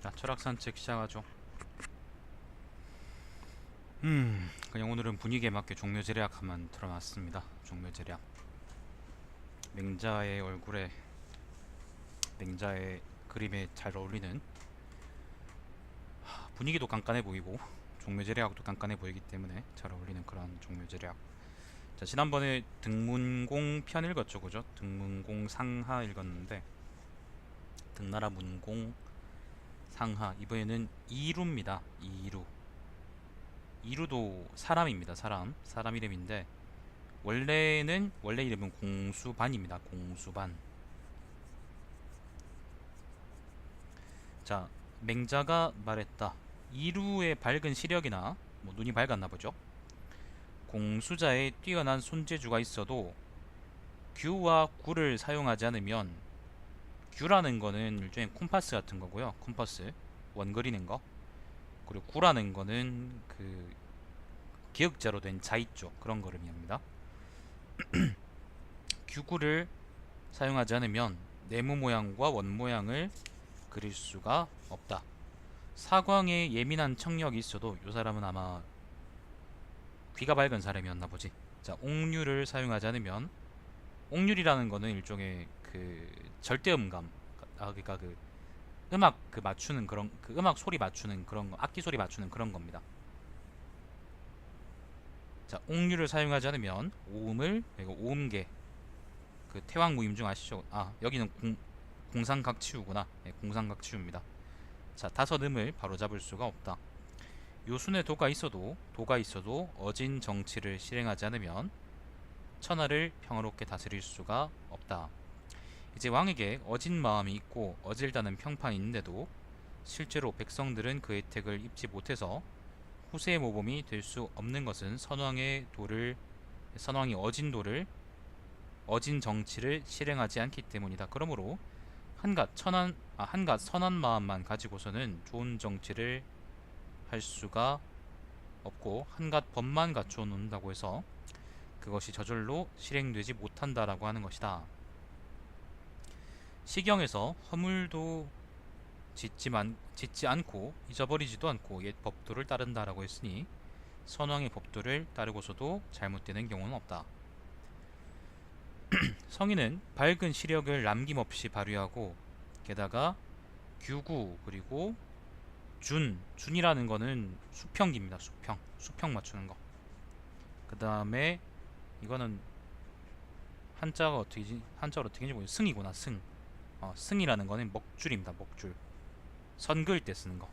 자, 철학 산책 시작하죠. 그냥 오늘은 분위기에 맞게 종묘제략 한번 틀어놨습니다. 종묘제략. 맹자의 얼굴에, 맹자의 그림에 잘 어울리는, 분위기도 깐깐해 보이고 종묘제략도 깐깐해 보이기 때문에 잘 어울리는 그런 종묘제략. 자, 지난번에 등문공 편 읽었죠, 그죠? 등문공 상하 읽었는데, 등나라 문공 상하. 이번에는 이루입니다. 이루. 이루도 사람입니다. 사람 이름인데, 원래 이름은 공수반입니다. 공수반. 자, 맹자가 말했다. 이루의 밝은 시력이나 뭐 눈이 밝았나 보죠. 공수자의 뛰어난 손재주가 있어도 규와 구를 사용하지 않으면, 규라는 거는 일종의 콤파스 같은 거고요. 콤파스, 원 그리는 거. 그리고 구라는 거는 그 기역자로 된 자 있죠. 그런 거를 의미합니다. 규구를 사용하지 않으면 네모 모양과 원 모양을 그릴 수가 없다. 사광에 예민한 청력이 있어도 이 사람은 아마 귀가 밝은 사람이었나 보지. 자, 옥률을 사용하지 않으면, 옥률이라는 거는 일종의 그 절대음감, 그러니까 그 음악 그 맞추는 그런, 그 음악 소리 맞추는 그런 거, 악기 소리 맞추는 그런 겁니다. 자, 옥률을 사용하지 않으면 오음을, 이거 오음계, 그 태왕무임 중 아시죠? 아, 여기는 공상각치우구나. 네, 공상각치우입니다. 자, 다섯 음을 바로잡을 수가 없다. 요순의 도가 있어도 어진 정치를 실행하지 않으면 천하를 평화롭게 다스릴 수가 없다. 이제 왕에게 어진 마음이 있고 어질다는 평판이 있는데도 실제로 백성들은 그 혜택을 입지 못해서 후세의 모범이 될 수 없는 것은 선왕이 어진 정치를 실행하지 않기 때문이다. 그러므로 한갓 선한 마음만 가지고서는 좋은 정치를 할 수가 없고, 한갓 법만 갖춰 놓는다고 해서 그것이 저절로 실행되지 못한다라고 하는 것이다. 시경에서 허물도 짓지 않고 잊어버리지도 않고 옛 법도를 따른다라고 했으니, 선왕의 법도를 따르고서도 잘못되는 경우는 없다. 성인은 밝은 시력을 남김없이 발휘하고, 게다가 규구, 그리고 준이라는 거는 수평기입니다. 수평 맞추는 거. 그 다음에 이거는 한자로 어떻게인지 모르겠어요. 승이구나. 승이라는 거는 먹줄입니다. 먹줄. 선 그을 때 쓰는 거.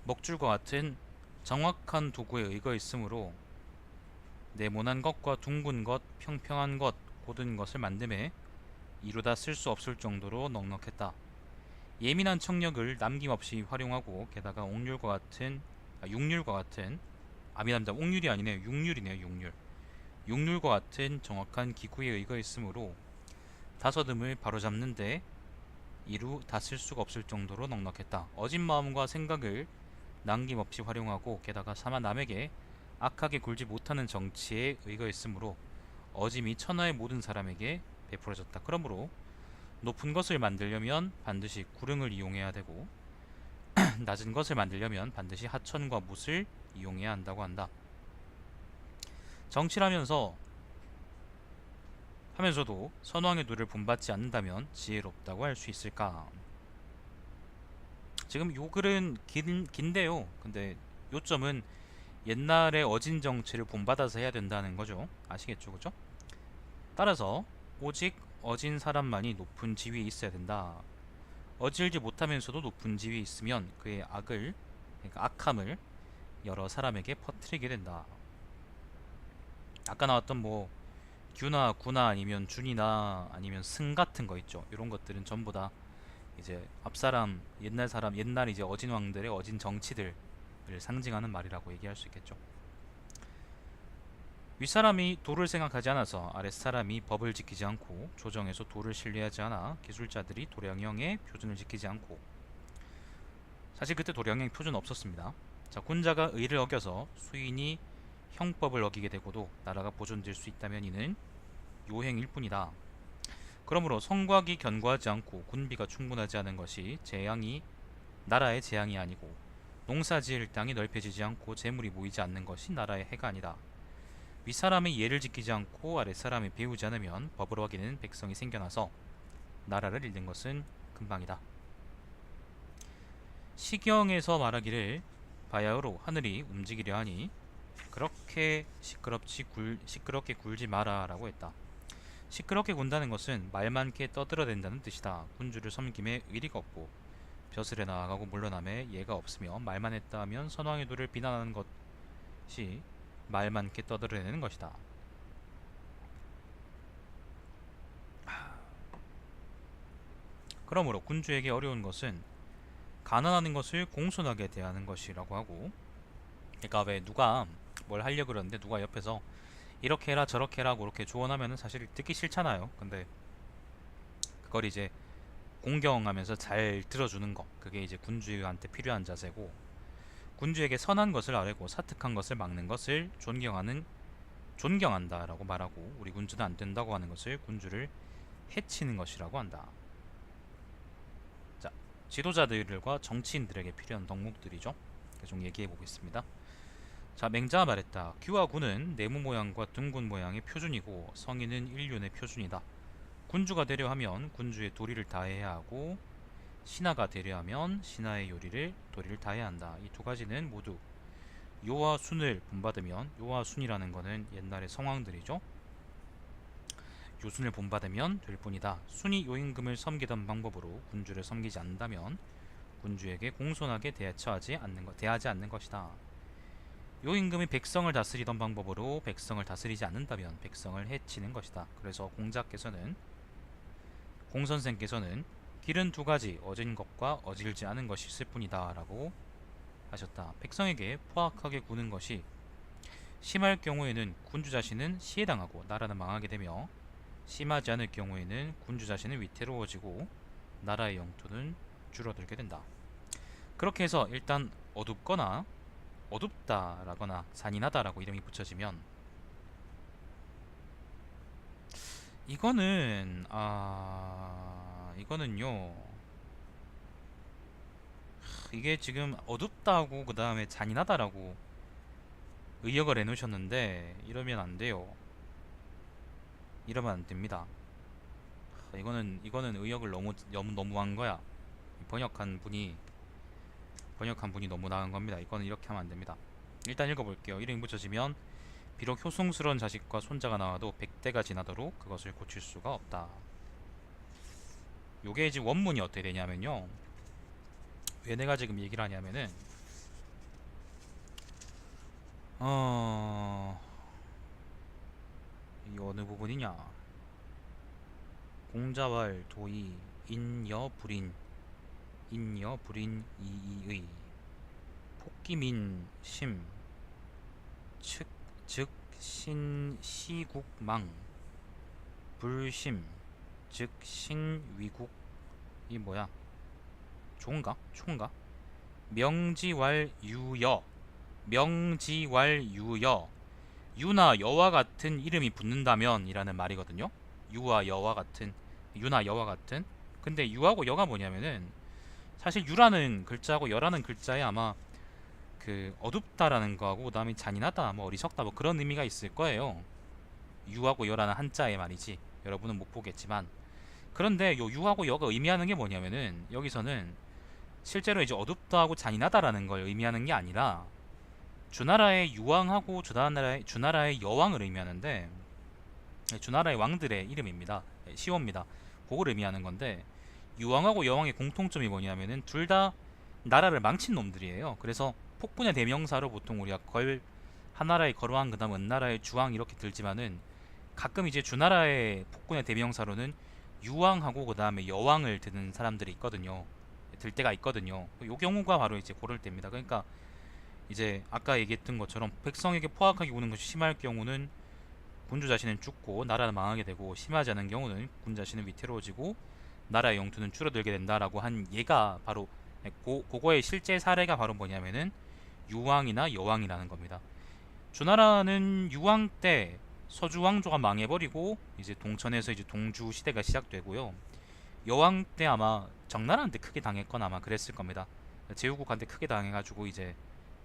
먹줄과 같은 정확한 도구에 의거 있으므로 네모난 것과 둥근 것, 평평한 것, 고든 것을 만듦에 이루다 쓸 수 없을 정도로 넉넉했다. 예민한 청력을 남김없이 활용하고, 게다가 육률과 같은, 미안합니다. 옥률이 아니네요. 육률이네요. 육률과 같은 정확한 기구에 의거했으므로 다섯 음을 바로잡는데 이루 다 쓸 수가 없을 정도로 넉넉했다. 어진 마음과 생각을 남김없이 활용하고, 게다가 사마 남에게 악하게 굴지 못하는 정치에 의거했으므로 어짐이 천하의 모든 사람에게 베풀어졌다. 그러므로 높은 것을 만들려면 반드시 구릉을 이용해야 되고, 낮은 것을 만들려면 반드시 하천과 뭇을 이용해야 한다고 한다. 정치를 하면서도 선왕의 도를 본받지 않는다면 지혜롭다고 할 수 있을까? 지금 요 글은 긴데요. 근데 요점은 옛날에 어진 정치를 본받아서 해야 된다는 거죠. 아시겠죠, 그죠? 따라서 오직 어진 사람만이 높은 지위에 있어야 된다. 어질지 못하면서도 높은 지위에 있으면 그의 그러니까 악함을 여러 사람에게 퍼뜨리게 된다. 아까 나왔던 뭐 규나 구나 아니면 준이나 아니면 승 같은 거 있죠. 이런 것들은 전부 다 이제 옛날 이제 어진 왕들의 어진 정치들을 상징하는 말이라고 얘기할 수 있겠죠. 윗사람이 도를 생각하지 않아서 아랫사람이 법을 지키지 않고, 조정에서 도를 신뢰하지 않아 기술자들이 도량형의 표준을 지키지 않고. 사실 그때 도량형 표준 없었습니다. 자, 군자가 의를 어겨서 수인이 형법을 어기게 되고도 나라가 보존될 수 있다면 이는 요행일 뿐이다. 그러므로 성곽이 견고하지 않고 군비가 충분하지 않은 것이 재앙이 나라의 재앙이 아니고 농사지을 땅이 넓혀지지 않고 재물이 모이지 않는 것이 나라의 해가 아니다. 윗사람이 예를 지키지 않고 아랫사람이 배우지 않으면 법을 어기는 백성이 생겨나서 나라를 잃는 것은 금방이다. 시경에서 말하기를 바야흐로 하늘이 움직이려 하니 그렇게 시끄럽게 굴지 마라 라고 했다. 시끄럽게 군다는 것은 말 많게 떠들어댄다는 뜻이다. 군주를 섬김에 의리가 없고 벼슬에 나아가고 물러남에 예가 없으며 말만 했다 하면 선왕의 도를 비난하는 것이 말 많게 떠들어대는 것이다. 그러므로 군주에게 어려운 것은 가난하는 것을 공손하게 대하는 것이라고 하고, 그러니까 왜 누가 뭘 하려고 그러는데 누가 옆에서 이렇게 해라 저렇게 해라 그렇게 조언하면은 사실 듣기 싫잖아요. 근데 그걸 이제 공경하면서 잘 들어주는 거, 그게 이제 군주한테 필요한 자세고, 군주에게 선한 것을 아뢰고 사특한 것을 막는 것을 존경한다라고 말하고, 우리 군주는 안 된다고 하는 것을 군주를 해치는 것이라고 한다. 자, 지도자들과 정치인들에게 필요한 덕목들이죠. 좀 얘기해 보겠습니다. 자, 맹자가 말했다. 귀와 군은 네모 모양과 둥근 모양의 표준이고 성인은 일륜의 표준이다. 군주가 되려 하면 군주의 도리를 다해야 하고 신하가 되려 하면 신하의 도리를 다해야 한다. 이 두 가지는 모두 요와 순을 본받으면, 요와 순이라는 거는 옛날의 성왕들이죠. 요순을 본받으면 될 뿐이다. 순이 요임금을 섬기던 방법으로 군주를 섬기지 않는다면 군주에게 공손하게 대하지 않는 것이다. 요임금이 백성을 다스리던 방법으로 백성을 다스리지 않는다면 백성을 해치는 것이다. 그래서 공선생께서는 길은 두 가지, 어진 것과 어질지 않은 것이 있을 뿐이다 라고 하셨다. 백성에게 포악하게 구는 것이 심할 경우에는 군주 자신은 시해당하고 나라는 망하게 되며, 심하지 않을 경우에는 군주 자신은 위태로워지고 나라의 영토는 줄어들게 된다. 그렇게 해서 일단 어둡다라거나 잔인하다라고 이름이 붙여지면, 이거는요, 이게 지금 어둡다고 그 다음에 잔인하다라고 의역을 해놓으셨는데 이러면 안 돼요. 이러면 안 됩니다. 이거는 의역을 너무 한 거야. 번역한 분이 너무 나은 겁니다. 이거는 이렇게 하면 안 됩니다. 일단 읽어볼게요. 이름이 붙여지면 비록 효숭스러운 자식과 손자가 나와도 100대가 지나도록 그것을 고칠 수가 없다. 요게 이제 원문이 어떻게 되냐면요, 왜 내가 지금 얘기를 하냐면은 이 어느 부분이냐, 공자왈 도이 인여불인 이이의 폭기민 즉 신시국망 불심 즉 신위국, 이 뭐야, 총가 명지왈유여 유나 여와 같은 이름이 붙는다면 이라는 말이거든요. 유나 여와 같은. 근데 유하고 여가 뭐냐면은 사실 유라는 글자하고 여라는 글자에 아마 그 어둡다라는 거하고 그다음에 잔인하다, 뭐 어리석다, 뭐 그런 의미가 있을 거예요. 유하고 여라는 한자의 말이지. 여러분은 못 보겠지만. 그런데 요 유하고 여가 의미하는 게 뭐냐면은 여기서는 실제로 이제 어둡다하고 잔인하다라는 걸 의미하는 게 아니라 주나라의 유왕하고 주나라의 여왕을 의미하는데, 주나라의 왕들의 이름입니다. 시호입니다. 그걸 의미하는 건데, 유왕하고 여왕의 공통점이 뭐냐면은 둘 다 나라를 망친 놈들이에요. 그래서 폭군의 대명사로 보통 우리가 한나라의 거루왕, 그다음 은나라의 주왕 이렇게 들지만은 가끔 이제 주나라의 폭군의 대명사로는 유왕하고 그다음에 여왕을 드는 사람들이 있거든요. 들 때가 있거든요. 요 경우가 바로 이제 고를 때입니다. 그러니까 이제 아까 얘기했던 것처럼 백성에게 포악하게 구는 것이 심할 경우는 군주 자신은 죽고 나라는 망하게 되고, 심하지 않은 경우는 군 자신은 위태로워지고 나라의 영토는 줄어들게 된다라고 한 예가 바로 그거의 실제 사례가 바로 뭐냐면은 유왕이나 여왕이라는 겁니다. 주나라는 유왕 때 서주 왕조가 망해버리고 이제 동천에서 이제 동주 시대가 시작되고요. 여왕 때 아마 정나라한테 크게 당했거나 아마 그랬을 겁니다. 제후국한테 크게 당해가지고 이제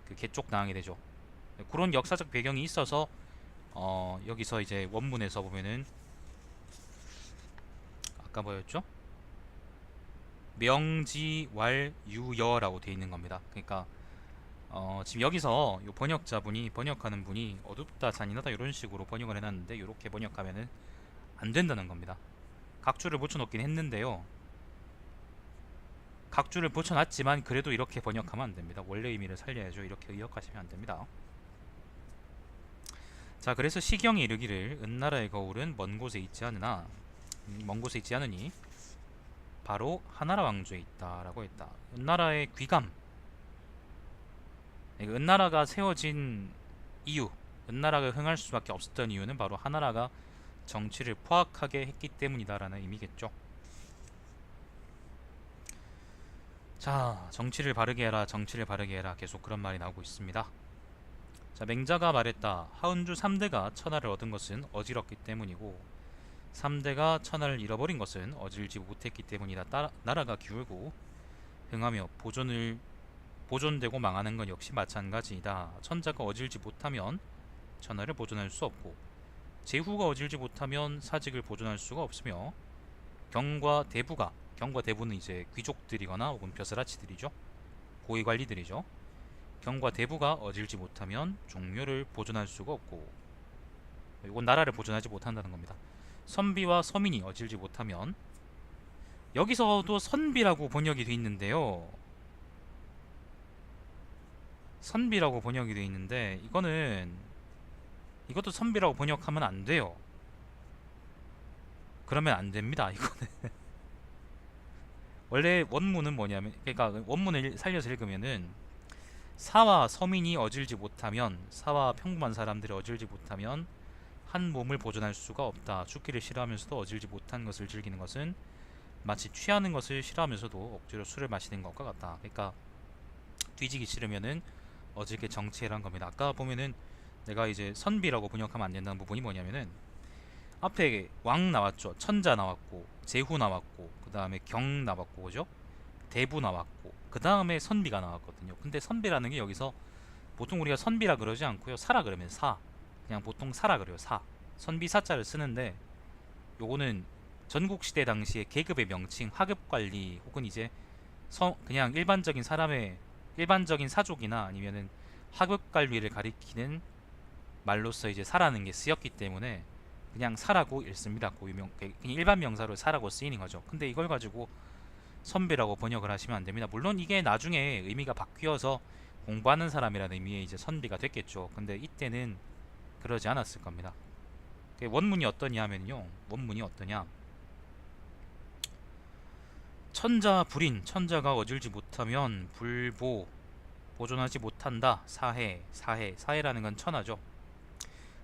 그 개쪽 당하게 되죠. 그런 역사적 배경이 있어서 여기서 이제 원문에서 보면은 아까 뭐였죠? 명지왈유여라고 되어 있는 겁니다. 그러니까 지금 여기서 요 번역자분이 번역하는 분이 어둡다 잔인하다 이런 식으로 번역을 해놨는데 이렇게 번역하면은 안 된다는 겁니다. 각주를 붙여놓긴 했는데요. 각주를 붙여놨지만 그래도 이렇게 번역하면 안 됩니다. 원래 의미를 살려야죠. 이렇게 의역하시면 안 됩니다. 자, 그래서 시경이 이르기를 은나라의 거울은 먼 곳에 있지 않으나 먼 곳에 있지 않으니 바로 하나라 왕조에 있다라고 했다. 은나라의 귀감, 은나라가 세워진 이유, 은나라가 흥할 수밖에 없었던 이유는 바로 하나라가 정치를 포악하게 했기 때문이다라는 의미겠죠. 자, 정치를 바르게 해라, 정치를 바르게 해라, 계속 그런 말이 나오고 있습니다. 자, 맹자가 말했다. 하은주 3대가 천하를 얻은 것은 어지럽기 때문이고 3대가 천하를 잃어버린 것은 어질지 못했기 때문이다. 나라가 기울고 흥하며 보존되고 망하는 건 역시 마찬가지이다. 천자가 어질지 못하면 천하를 보존할 수 없고 제후가 어질지 못하면 사직을 보존할 수가 없으며 경과 대부는 이제 귀족들이거나 혹은 벼슬아치들이죠. 고위관리들이죠. 경과 대부가 어질지 못하면 종묘를 보존할 수가 없고, 이건 나라를 보존하지 못한다는 겁니다. 선비와 서민이 어질지 못하면, 여기서도 선비라고 번역이 되어 있는데요. 선비라고 번역이 되어 있는데 이것도 선비라고 번역하면 안 돼요. 그러면 안 됩니다. 이거는 원래 원문은 뭐냐면, 그러니까 원문을 살려서 읽으면은 사와 서민이 어질지 못하면, 사와 평범한 사람들이 어질지 못하면 한 몸을 보존할 수가 없다. 죽기를 싫어하면서도 어질지 못한 것을 즐기는 것은 마치 취하는 것을 싫어하면서도 억지로 술을 마시는 것과 같다. 그러니까 뒤지기 싫으면은 어질게 정치해란 겁니다. 아까 보면은 내가 이제 선비라고 번역하면 안 된다는 부분이 뭐냐면은 앞에 왕 나왔죠. 천자 나왔고 제후 나왔고 그 다음에 경 나왔고 그죠? 대부 나왔고 그 다음에 선비가 나왔거든요. 근데 선비라는 게 여기서 보통 우리가 선비라 그러지 않고요. 사라 그러면 사, 그냥 보통 사라 그래요. 사, 선비 사자를 쓰는데 요거는 전국시대 당시의 계급의 명칭, 하급관리 혹은 이제 그냥 일반적인 사족이나 아니면은 하급관리를 가리키는 말로서 이제 사라는 게 쓰였기 때문에 그냥 사라고 읽습니다. 고유명, 그냥 일반 명사로 사라고 쓰이는 거죠. 근데 이걸 가지고 선비라고 번역을 하시면 안 됩니다. 물론 이게 나중에 의미가 바뀌어서 공부하는 사람이라는 의미의 이제 선비가 됐겠죠. 근데 이때는 그러지 않았을 겁니다. 원문이 어떠냐 하면요. 원문이 어떠냐? 천자 불인, 천자가 어질지 못하면 불보, 보존하지 못한다. 사해라는 건 천하죠.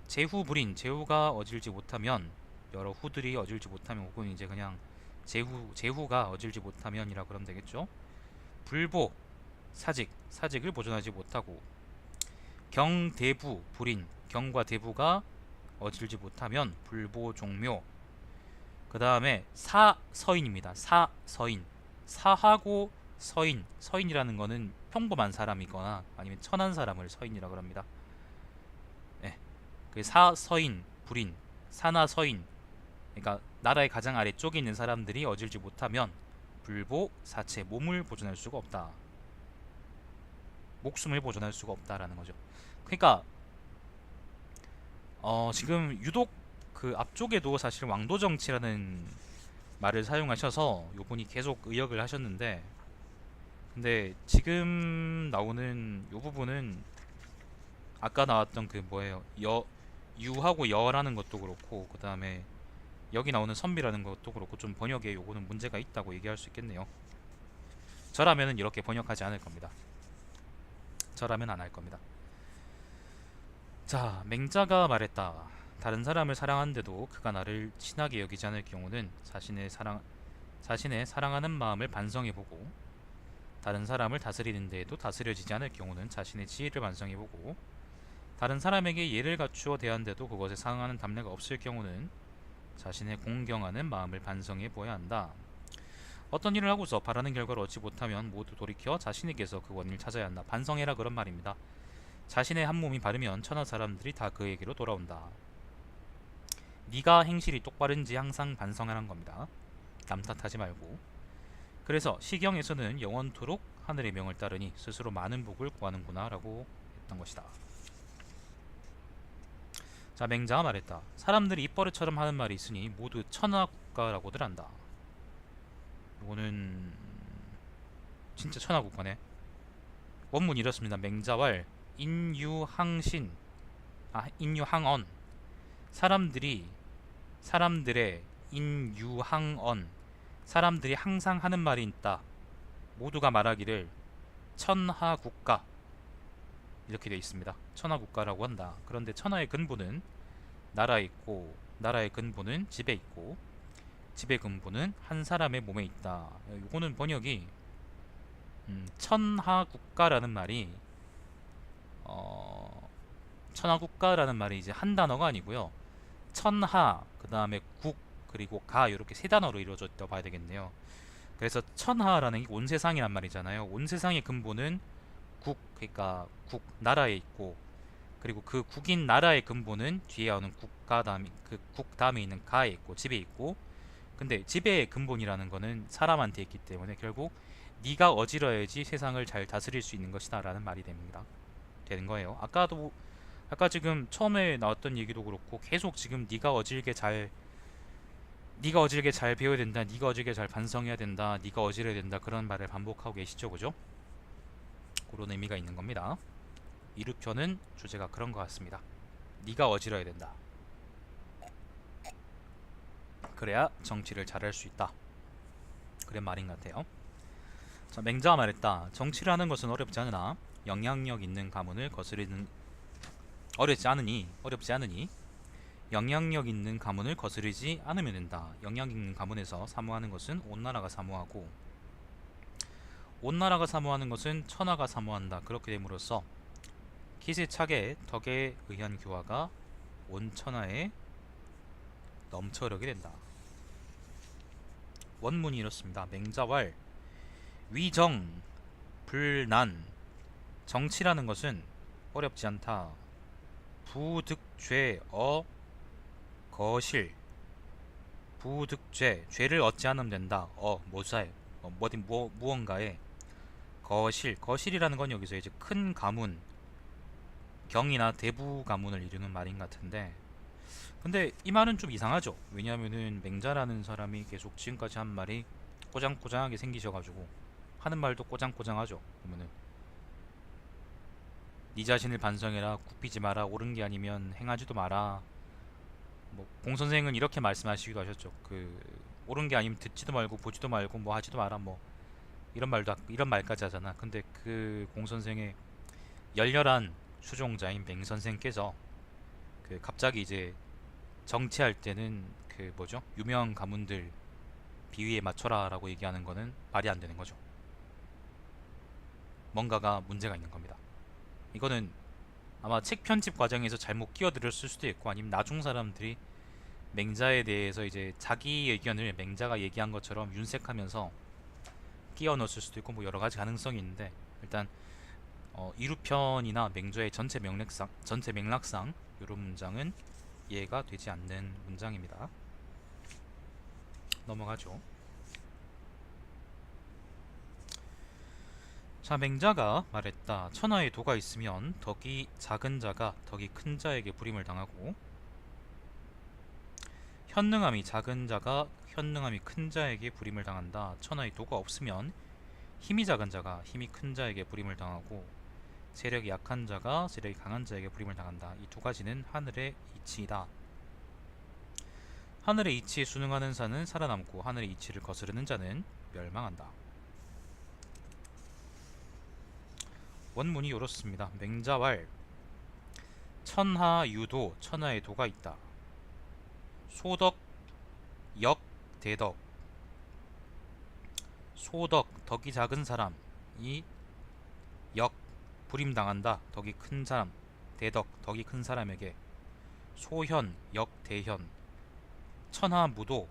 제후 불인, 제후가 어질지 못하면, 여러 후들이 어질지 못하면 혹은 이제 그냥 제후가 어질지 못하면이라 그러면 되겠죠. 불보, 사직을 보존하지 못하고, 경대부 불인, 경과 대부가 어질지 못하면 불보 종묘. 그 다음에 사서인입니다. 사서인, 사하고 서인이라는 거는 평범한 사람이거나 아니면 천한 사람을 서인이라고 합니다. 네. 그 사서인 불인, 사나 서인, 그러니까 나라의 가장 아래쪽에 있는 사람들이 어질지 못하면 불보 사체, 몸을 보존할 수가 없다. 목숨을 보존할 수가 없다라는 거죠. 그러니까 지금 유독 그 앞쪽에도 사실 왕도 정치라는 말을 사용하셔서 요분이 계속 의역을 하셨는데, 근데 지금 나오는 요 부분은 아까 나왔던 그 뭐예요, 유하고 여라는 것도 그렇고 그 다음에 여기 나오는 선비라는 것도 그렇고 좀 번역에 요거는 문제가 있다고 얘기할 수 있겠네요. 저라면은 이렇게 번역하지 않을 겁니다. 저라면 안 할 겁니다. 자, 맹자가 말했다. 다른 사람을 사랑하는데도 그가 나를 친하게 여기지 않을 경우는 자신의 사랑하는 마음을 반성해보고, 다른 사람을 다스리는 데에도 다스려지지 않을 경우는 자신의 지혜를 반성해보고, 다른 사람에게 예를 갖추어 대한데도 그것에 상응하는 답례가 없을 경우는 자신의 공경하는 마음을 반성해 보아야 한다. 어떤 일을 하고서 바라는 결과를 얻지 못하면 모두 돌이켜 자신에게서 그 원인을 찾아야 한다. 반성해라 그런 말입니다. 자신의 한 몸이 바르면 천하 사람들이 다 그에게로 돌아온다. 네가 행실이 똑바른지 항상 반성하라는 겁니다. 남 탓하지 말고. 그래서 시경에서는 영원토록 하늘의 명을 따르니 스스로 많은 복을 구하는구나 라고 했던 것이다. 자, 맹자가 말했다. 사람들이 입버릇처럼 하는 말이 있으니 모두 천하국가라고들 한다. 이거는 진짜 천하국가네. 원문이 이렇습니다. 맹자왈 인유항신 인유항언 사람들의 인유항언 사람들이 항상 하는 말이 있다. 모두가 말하기를 천하국가 이렇게 되어 있습니다. 천하국가라고 한다. 그런데 천하의 근본은 나라에 있고 나라의 근본은 집에 있고 집의 근본은 한 사람의 몸에 있다. 이거는 번역이 천하국가라는 말이 천하국가라는 말이 이제 한 단어가 아니고요. 천하 그 다음에 국 그리고 가 이렇게 세 단어로 이루어져 있다고 봐야 되겠네요. 그래서 천하라는 게 온 세상이란 말이잖아요. 온 세상의 근본은 국 그러니까 국 나라에 있고 그리고 그 국인 나라의 근본은 뒤에 오는 국가 다음에 그 국 다음에 있는 가에 있고 집에 있고 근데 집의 근본이라는 거는 사람한테 있기 때문에 결국 네가 어지러야지 세상을 잘 다스릴 수 있는 것이다 라는 말이 되는 거예요. 아까 지금 처음에 나왔던 얘기도 그렇고 계속 지금 네가 어질게 잘 배워야 된다, 네가 어질게 잘 반성해야 된다, 네가 어지러야 된다 그런 말을 반복하고 계시죠, 그죠? 그런 의미가 있는 겁니다. 이륙편은 주제가 그런 것 같습니다. 네가 어지러야 된다. 그래야 정치를 잘할 수 있다. 그런 말인 것 같아요. 자, 맹자가 말했다. 정치를 하는 것은 어렵지 않으나 영향력 있는 가문을 거스르는 어렵지 않으니 영향력 있는 가문을 거스르지 않으면 된다. 영향 있는 가문에서 사모하는 것은 온 나라가 사모하고 온 나라가 사모하는 것은 천하가 사모한다. 그렇게 됨으로써 기세차게 덕에 의한 교화가 온 천하에 넘쳐 흐르게 된다. 원문이 이렇습니다. 맹자왈 위정 불난 정치라는 것은 어렵지 않다. 부득죄어 거실 부득죄 죄를 얻지 않으면 된다. 모사에 무언가에 거실이라는 건 여기서 이제 큰 가문 경이나 대부 가문을 이루는 말인 같은데 근데 이 말은 좀 이상하죠. 왜냐하면은 맹자라는 사람이 계속 지금까지 한 말이 꼬장꼬장하게 생기셔가지고 하는 말도 꼬장꼬장하죠. 보면은 네 자신을 반성해라, 굽히지 마라, 옳은 게 아니면 행하지도 마라. 뭐 공 선생은 이렇게 말씀하시기도 하셨죠. 그 옳은 게 아니면 듣지도 말고 보지도 말고 뭐 하지도 마라 뭐 이런 말까지 하잖아. 근데 그 공 선생의 열렬한 수종자인 맹 선생께서 그 갑자기 이제 정치할 때는 그 뭐죠? 유명 가문들 비위에 맞춰라라고 얘기하는 거는 말이 안 되는 거죠. 뭔가가 문제가 있는 겁니다. 이거는 아마 책 편집 과정에서 잘못 끼어들었을 수도 있고 아니면 나중 사람들이 맹자에 대해서 이제 자기 의견을 맹자가 얘기한 것처럼 윤색하면서 끼워 넣었을 수도 있고 뭐 여러 가지 가능성이 있는데 일단 이루편이나 맹자의 전체 맥락상 이런 문장은 이해가 되지 않는 문장입니다. 넘어가죠. 자, 맹자가 말했다. 천하에 도가 있으면 덕이 작은 자가 덕이 큰 자에게 부림을 당하고 현능함이 작은 자가 현능함이 큰 자에게 부림을 당한다. 천하에 도가 없으면 힘이 작은 자가 힘이 큰 자에게 부림을 당하고 세력이 약한 자가 세력이 강한 자에게 부림을 당한다. 이 두 가지는 하늘의 이치이다. 하늘의 이치에 순응하는 자는 살아남고 하늘의 이치를 거스르는 자는 멸망한다. 원문이 이렇습니다. 맹자왈 천하유도 천하에 도가 있다. 소덕 역 대덕 소덕 덕이 작은 사람이 역 부림당한다. 덕이 큰 사람 대덕 덕이 큰 사람에게 소현 역대현 천하무도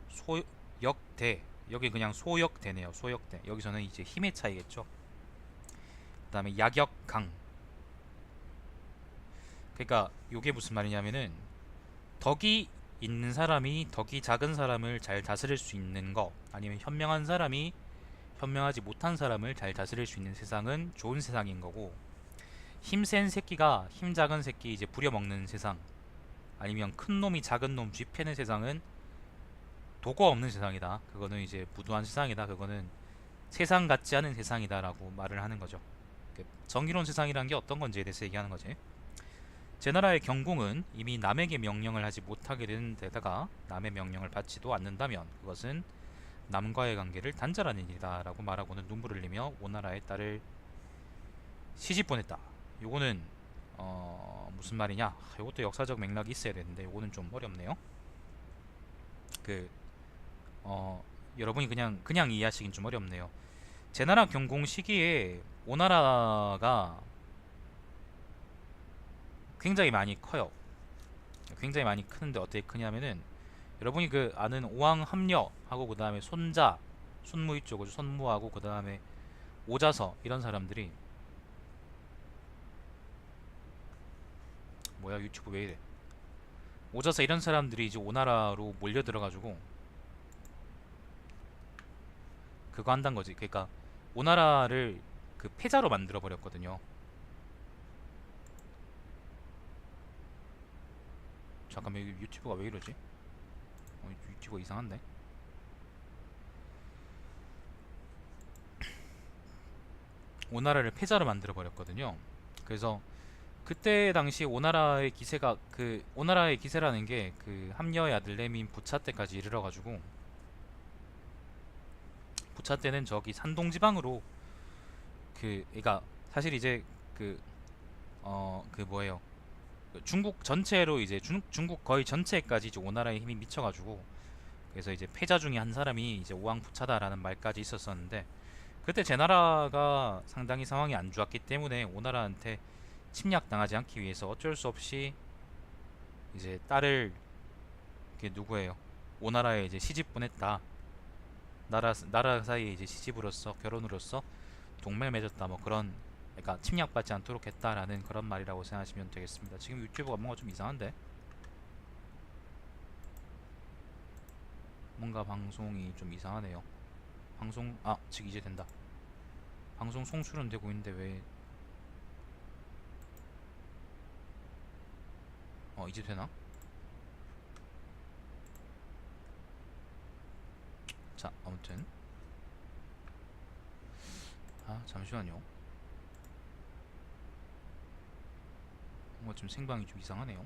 소역대 여기 그냥 소역대네요. 소역대 여기서는 이제 힘의 차이겠죠. 그 다음에 약역강 그러니까 요게 무슨 말이냐면은 덕이 있는 사람이 덕이 작은 사람을 잘 다스릴 수 있는 거 아니면 현명한 사람이 현명하지 못한 사람을 잘 다스릴 수 있는 세상은 좋은 세상인 거고 힘센 새끼가 힘 작은 새끼 이제 부려먹는 세상 아니면 큰 놈이 작은 놈 쥐패는 세상은 도가 없는 세상이다. 그거는 이제 무도한 세상이다. 그거는 세상 같지 않은 세상이다라고 말을 하는 거죠. 정의로운 세상이란 게 어떤 건지에 대해서 얘기하는 거지. 제나라의 경공은 이미 남에게 명령을 하지 못하게 된 데다가 남의 명령을 받지도 않는다면 그것은 남과의 관계를 단절하는 일이다 라고 말하고는 눈물을 흘리며 오나라의 딸을 시집 보냈다. 요거는 무슨 말이냐, 요것도 역사적 맥락이 있어야 되는데 요거는 좀 어렵네요. 그 여러분이 그냥 이해하시긴 좀 어렵네요. 제나라 경공 시기에 오나라가 굉장히 많이 커요. 굉장히 많이 크는데 어떻게 크냐면은 여러분이 그 아는 오왕합려하고 그 다음에 손자 손무 이쪽으로 손무하고 그 다음에 오자서 이런 사람들이 뭐야 유튜브 왜 이래 오자서 이런 사람들이 이제 오나라로 몰려들어가지고 그거 한단 거지. 그러니까 오나라를 그 패자로 만들어 버렸거든요. 잠깐만 여기 유튜브가 왜 이러지? 유튜브 이상한데? 오나라를 패자로 만들어 버렸거든요. 그래서 그때 당시 오나라의 기세가 그 오나라의 기세라는 게 그 함려의 아들 내민 부차 때까지 이르러가지고 부차 때는 저기 산동 지방으로 그니까 사실 이제 그 뭐예요 그 중국 전체로 이제 중국 거의 전체까지 이제 오나라의 힘이 미쳐가지고 그래서 이제 패자 중에 한 사람이 이제 오왕부차다라는 말까지 있었었는데 그때 제나라가 상당히 상황이 안 좋았기 때문에 오나라한테 침략당하지 않기 위해서 어쩔 수 없이 이제 딸을 그게 누구예요? 오나라에 이제 시집 보냈다. 나라 사이에 이제 시집으로서 결혼으로서 동맹 맺었다. 뭐 그런 그러니까 침략받지 않도록 했다라는 그런 말이라고 생각하시면 되겠습니다. 지금 유튜브가 뭔가 좀 이상한데? 뭔가 방송이 좀 이상하네요. 지금 이제 된다. 방송 송출은 되고 있는데 왜 이제 되나? 자, 아무튼 잠시만요. 뭔가 좀 생방이 좀 이상하네요.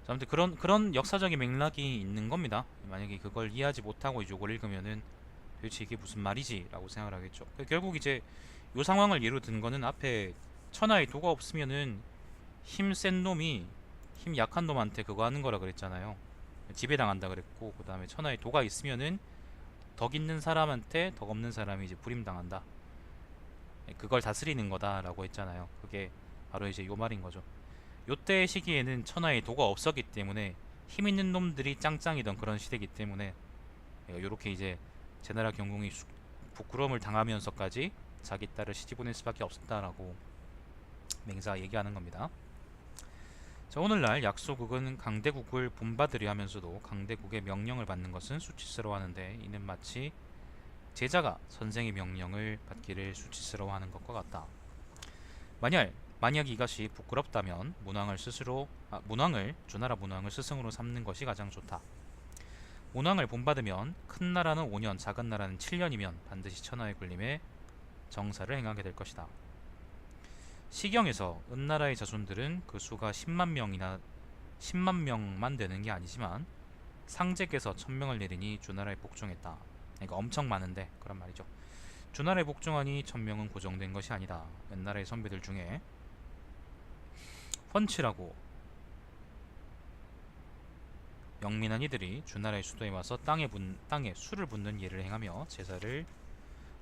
자, 아무튼 그런 역사적인 맥락이 있는 겁니다. 만약에 그걸 이해하지 못하고 이걸 읽으면은 도대체 이게 무슨 말이지? 라고 생각을 하겠죠. 결국 이제 이 상황을 예로 든 거는 앞에 천하의 도가 없으면은 힘 센 놈이 힘 약한 놈한테 그거 하는 거라 그랬잖아요. 지배당한다 그랬고 그 다음에 천하의 도가 있으면은 덕 있는 사람한테 덕 없는 사람이 이제 부림당한다. 그걸 다스리는 거다라고 했잖아요. 그게 바로 이제 요 말인 거죠. 요때 시기에는 천하의 도가 없었기 때문에 힘 있는 놈들이 짱짱이던 그런 시대이기 때문에 요렇게 이제 제나라 경공이 부끄러움을 당하면서까지 자기 딸을 시집 보낼 수밖에 없었다라고 맹자가 얘기하는 겁니다. 자, 오늘날 약소국은 강대국을 본받으려 하면서도 강대국의 명령을 받는 것은 수치스러워하는데 이는 마치 제자가 선생의 명령을 받기를 수치스러워하는 것과 같다. 만약 이것이 부끄럽다면 주나라 문왕을 스승으로 삼는 것이 가장 좋다. 문왕을 본받으면 큰 나라는 5년, 작은 나라는 7년이면 반드시 천하의 군림에 정사를 행하게 될 것이다. 시경에서 은나라의 자손들은 그 수가 10만 명만 되는 게 아니지만 상제께서 1000명을 내리니 주나라에 복종했다. 그러니까 엄청 많은데 그런 말이죠. 주나라에 복종하니 1000명은 고정된 것이 아니다. 옛날의 선비들 중에 펀치라고 영민한 이들이 주나라의 수도에 와서 땅에 술을 붓는 예를 행하며 제사를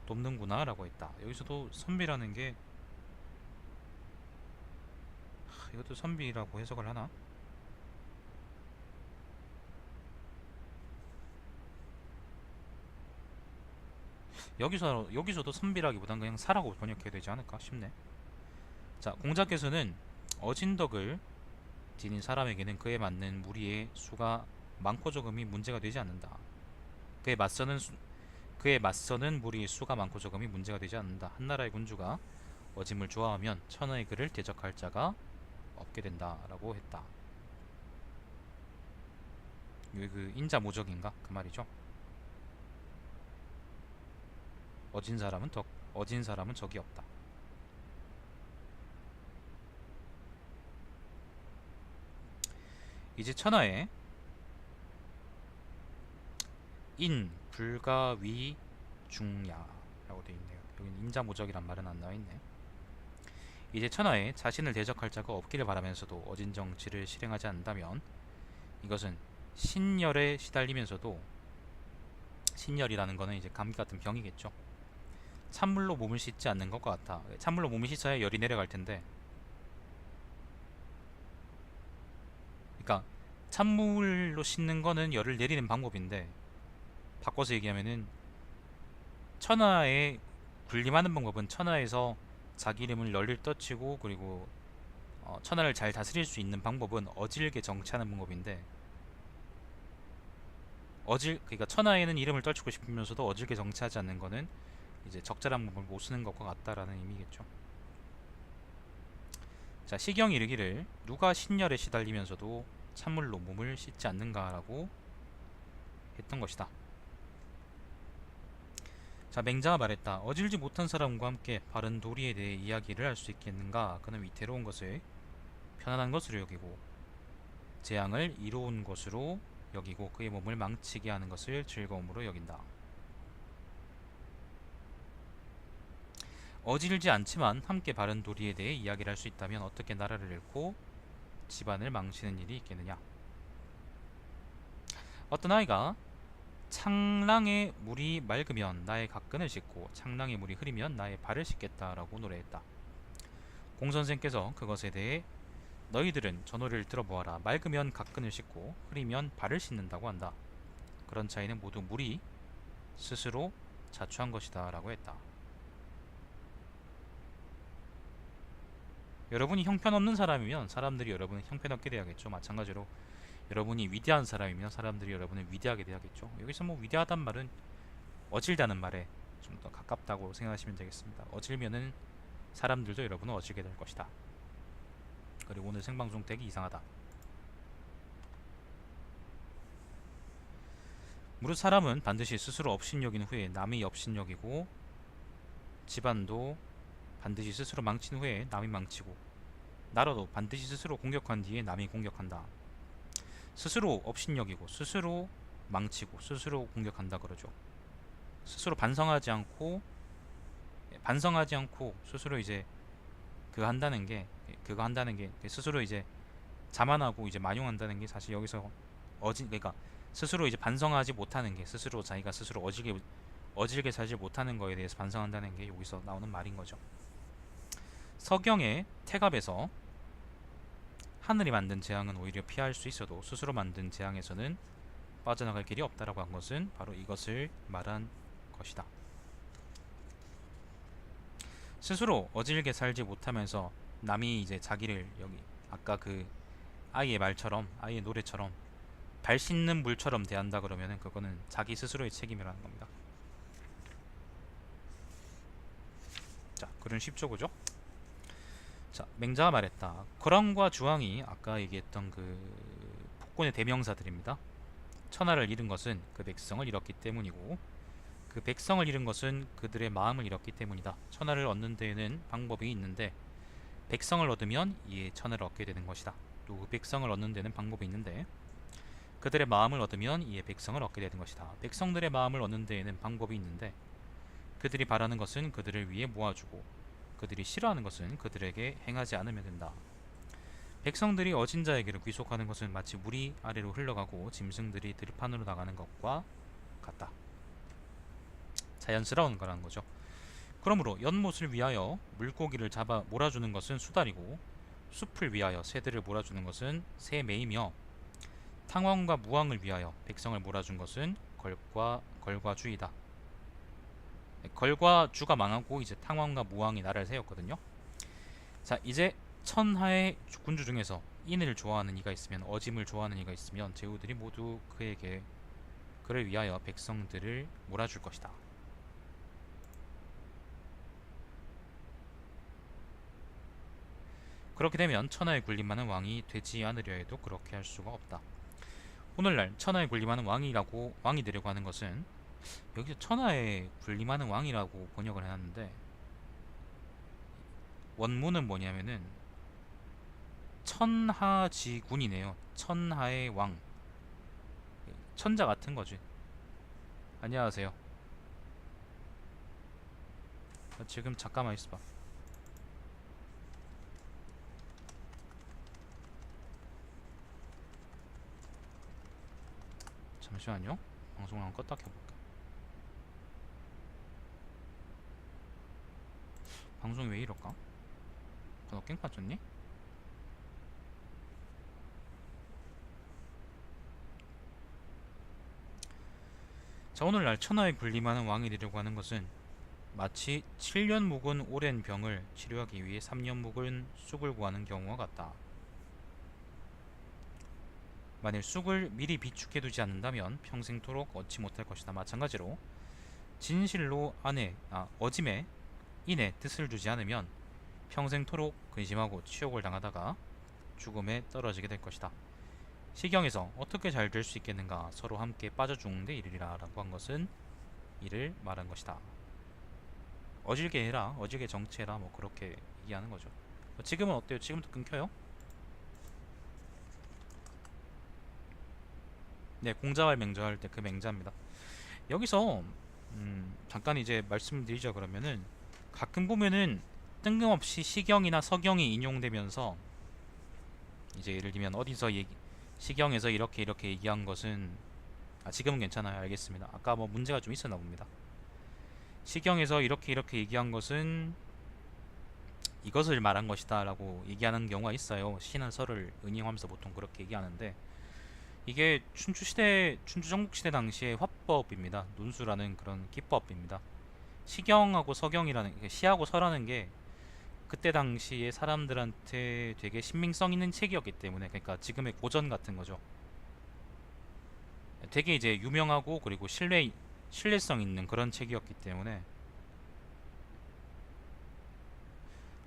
돕는구나 라고 했다. 여기서도 선비라는 게 이것도 선비라고 해석을 하나? 여기서도 선비라기보단 그냥 사라고 번역해야 되지 않을까 싶네. 자, 공자께서는 어진덕을 지닌 사람에게는 그에 맞는 무리의 수가 많고 적음이 문제가 되지 않는다. 그에 맞서는 그에 맞서는 무리의 수가 많고 적음이 문제가 되지 않는다. 한나라의 군주가 어짐을 좋아하면 천하의 그를 대적할 자가 없게 된다라고 했다. 여기 그 인자모적인가 그 말이죠. 어진 사람은 적이 없다. 이제 천하에 인, 불가, 위, 중야라고 되어 있네요. 여기는 인자모적이란 말은 안 나와 있네. 이제 천하에 자신을 대적할 자가 없기를 바라면서도 어진 정치를 실행하지 않는다면 이것은 신열에 시달리면서도, 신열이라는 거는 이제 감기 같은 병이겠죠. 찬물로 몸을 씻지 않는 것과 같아. 찬물로 몸을 씻어야 열이 내려갈 텐데, 그러니까 찬물로 씻는 거는 열을 내리는 방법인데, 바꿔서 얘기하면은 천하에 군림하는 방법은 천하에서 자기 이름을 널리 떠치고, 그리고 천하를 잘 다스릴 수 있는 방법은 어질게 정치하는 방법인데, 그러니까 천하에는 이름을 떨치고 싶으면서도 어질게 정치하지 않는 거는 이제 적절한 방법을 못 쓰는 것과 같다라는 의미겠죠. 자, 시경이 이르기를 누가 신열에 시달리면서도 찬물로 몸을 씻지 않는가라고 했던 것이다. 자, 맹자가 말했다. 어질지 못한 사람과 함께 바른 도리에 대해 이야기를 할 수 있겠는가? 그는 위태로운 것을 편안한 것으로 여기고 재앙을 이로운 것으로 여기고 그의 몸을 망치게 하는 것을 즐거움으로 여긴다. 어질지 않지만 함께 바른 도리에 대해 이야기를 할 수 있다면 어떻게 나라를 잃고 집안을 망치는 일이 있겠느냐. 어떤 아이가 창랑의 물이 맑으면 나의 각근을 씻고 창랑의 물이 흐리면 나의 발을 씻겠다라고 노래했다. 공선생께서 그것에 대해 너희들은 저 노래를 들어보아라. 맑으면 각근을 씻고 흐리면 발을 씻는다고 한다. 그런 차이는 모두 물이 스스로 자초한 것이다 라고 했다. 여러분이 형편없는 사람이면 사람들이 여러분을 형편없게 대하겠죠. 마찬가지로 여러분이 위대한 사람이면 사람들이 여러분을 위대하게 대하겠죠. 여기서 뭐 위대하단 말은 어질다는 말에 좀 더 가깝다고 생각하시면 되겠습니다. 어질면은 사람들도 여러분을 어질게 될 것이다. 그리고 오늘 생방송 되게 이상하다. 무릇 사람은 반드시 스스로 업신여긴 후에 남이 업신여기고 집안도 반드시 스스로 망친 후에 남이 망치고 나라도 반드시 스스로 공격한 뒤에 남이 공격한다. 스스로 업신여기고 스스로 망치고 스스로 공격한다 그러죠. 스스로 반성하지 않고 스스로 이제 그거 한다는 게 스스로 이제 자만하고 이제 만용한다는 게 사실 여기서 그러니까 스스로 이제 반성하지 못하는 게 스스로 자기가 스스로 어질게 살지 못하는 거에 대해서 반성한다는 게 여기서 나오는 말인 거죠. 서경의 태갑에서 하늘이 만든 재앙은 오히려 피할 수 있어도 스스로 만든 재앙에서는 빠져나갈 길이 없다라고 한 것은 바로 이것을 말한 것이다. 스스로 어질게 살지 못하면서 남이 이제 자기를 여기 아까 그 아이의 말처럼 아이의 노래처럼 발 씻는 물처럼 대한다 그러면은 그거는 자기 스스로의 책임이라는 겁니다. 자, 글은 쉽죠, 그죠? 자, 맹자가 말했다. 거랑과 주왕이 아까 얘기했던 그 폭군의 대명사들입니다. 천하를 잃은 것은 그 백성을 잃었기 때문이고 그 백성을 잃은 것은 그들의 마음을 잃었기 때문이다. 천하를 얻는 데에는 방법이 있는데 백성을 얻으면 이에 천하를 얻게 되는 것이다. 또 그 백성을 얻는 데는 방법이 있는데 그들의 마음을 얻으면 이에 백성을 얻게 되는 것이다. 백성들의 마음을 얻는 데에는 방법이 있는데 그들이 바라는 것은 그들을 위해 모아주고 그들이 싫어하는 것은 그들에게 행하지 않으면 된다. 백성들이 어진 자에게로 귀속하는 것은 마치 물이 아래로 흘러가고 짐승들이 들판으로 나가는 것과 같다. 자연스러운 거라는 거죠. 그러므로 연못을 위하여 물고기를 잡아 몰아주는 것은 수달이고 숲을 위하여 새들을 몰아주는 것은 새매이며 탕왕과 무왕을 위하여 백성을 몰아준 것은 걸과주이다. 걸과주가 망하고 이제 탕왕과 무왕이 나라를 세웠거든요. 자, 이제 천하의 군주 중에서 인을 좋아하는 이가 있으면, 어짐을 좋아하는 이가 있으면 제후들이 모두 그를 위하여 백성들을 몰아줄 것이다. 그렇게 되면 천하에 군림하는 왕이 되지 않으려 해도 그렇게 할 수가 없다. 오늘날 천하에 군림하는 왕이 되려고 하는 것은, 여기서 천하에 군림하는 왕이라고 번역을 해놨는데 원문은 뭐냐면은 천하지군이네요. 천하의 왕, 천자 같은 거지. 안녕하세요. 지금 잠깐만 있어봐. 잠시만요. 방송을 한번 껐다 켜볼게. 방송이 왜 이럴까? 너 깽판 쳤니? 자, 오늘날 천하에 군림하는 왕이 되려고 하는 것은 마치 7년 묵은 오랜 병을 치료하기 위해 3년 묵은 쑥을 구하는 경우와 같다. 만일 쑥을 미리 비축해두지 않는다면 평생토록 얻지 못할 것이다. 마찬가지로 진실로 어짐에 인의 뜻을 두지 않으면 평생토록 근심하고 치욕을 당하다가 죽음에 떨어지게 될 것이다. 시경에서 어떻게 잘 될 수 있겠는가, 서로 함께 빠져 죽는 데 이르리라 라고 한 것은 이를 말한 것이다. 어질게 해라, 어질게 정치해라, 뭐 그렇게 얘기하는 거죠. 지금은 어때요? 지금도 끊겨요? 네, 공자와 맹자할 때 그 맹자입니다. 여기서 잠깐 이제 말씀드리자. 그러면은 가끔 보면은 뜬금없이 시경이나 서경이 인용되면서 이제 예를 들면 시경에서 이렇게 얘기한 것은, 지금은 괜찮아요. 알겠습니다. 아까 뭐 문제가 좀 있었나 봅니다. 시경에서 이렇게 얘기한 것은 이것을 말한 것이다 라고 얘기하는 경우가 있어요. 시는 설을 은잉하면서 보통 그렇게 얘기하는데, 이게 춘추 전국시대 당시의 화법입니다. 논수라는 그런 기법입니다. 시경하고 서경이라는, 시하고 서라는 게 그때 당시에 사람들한테 되게 신빙성 있는 책이었기 때문에, 그러니까 지금의 고전 같은 거죠. 되게 이제 유명하고 그리고 신뢰성 있는 그런 책이었기 때문에,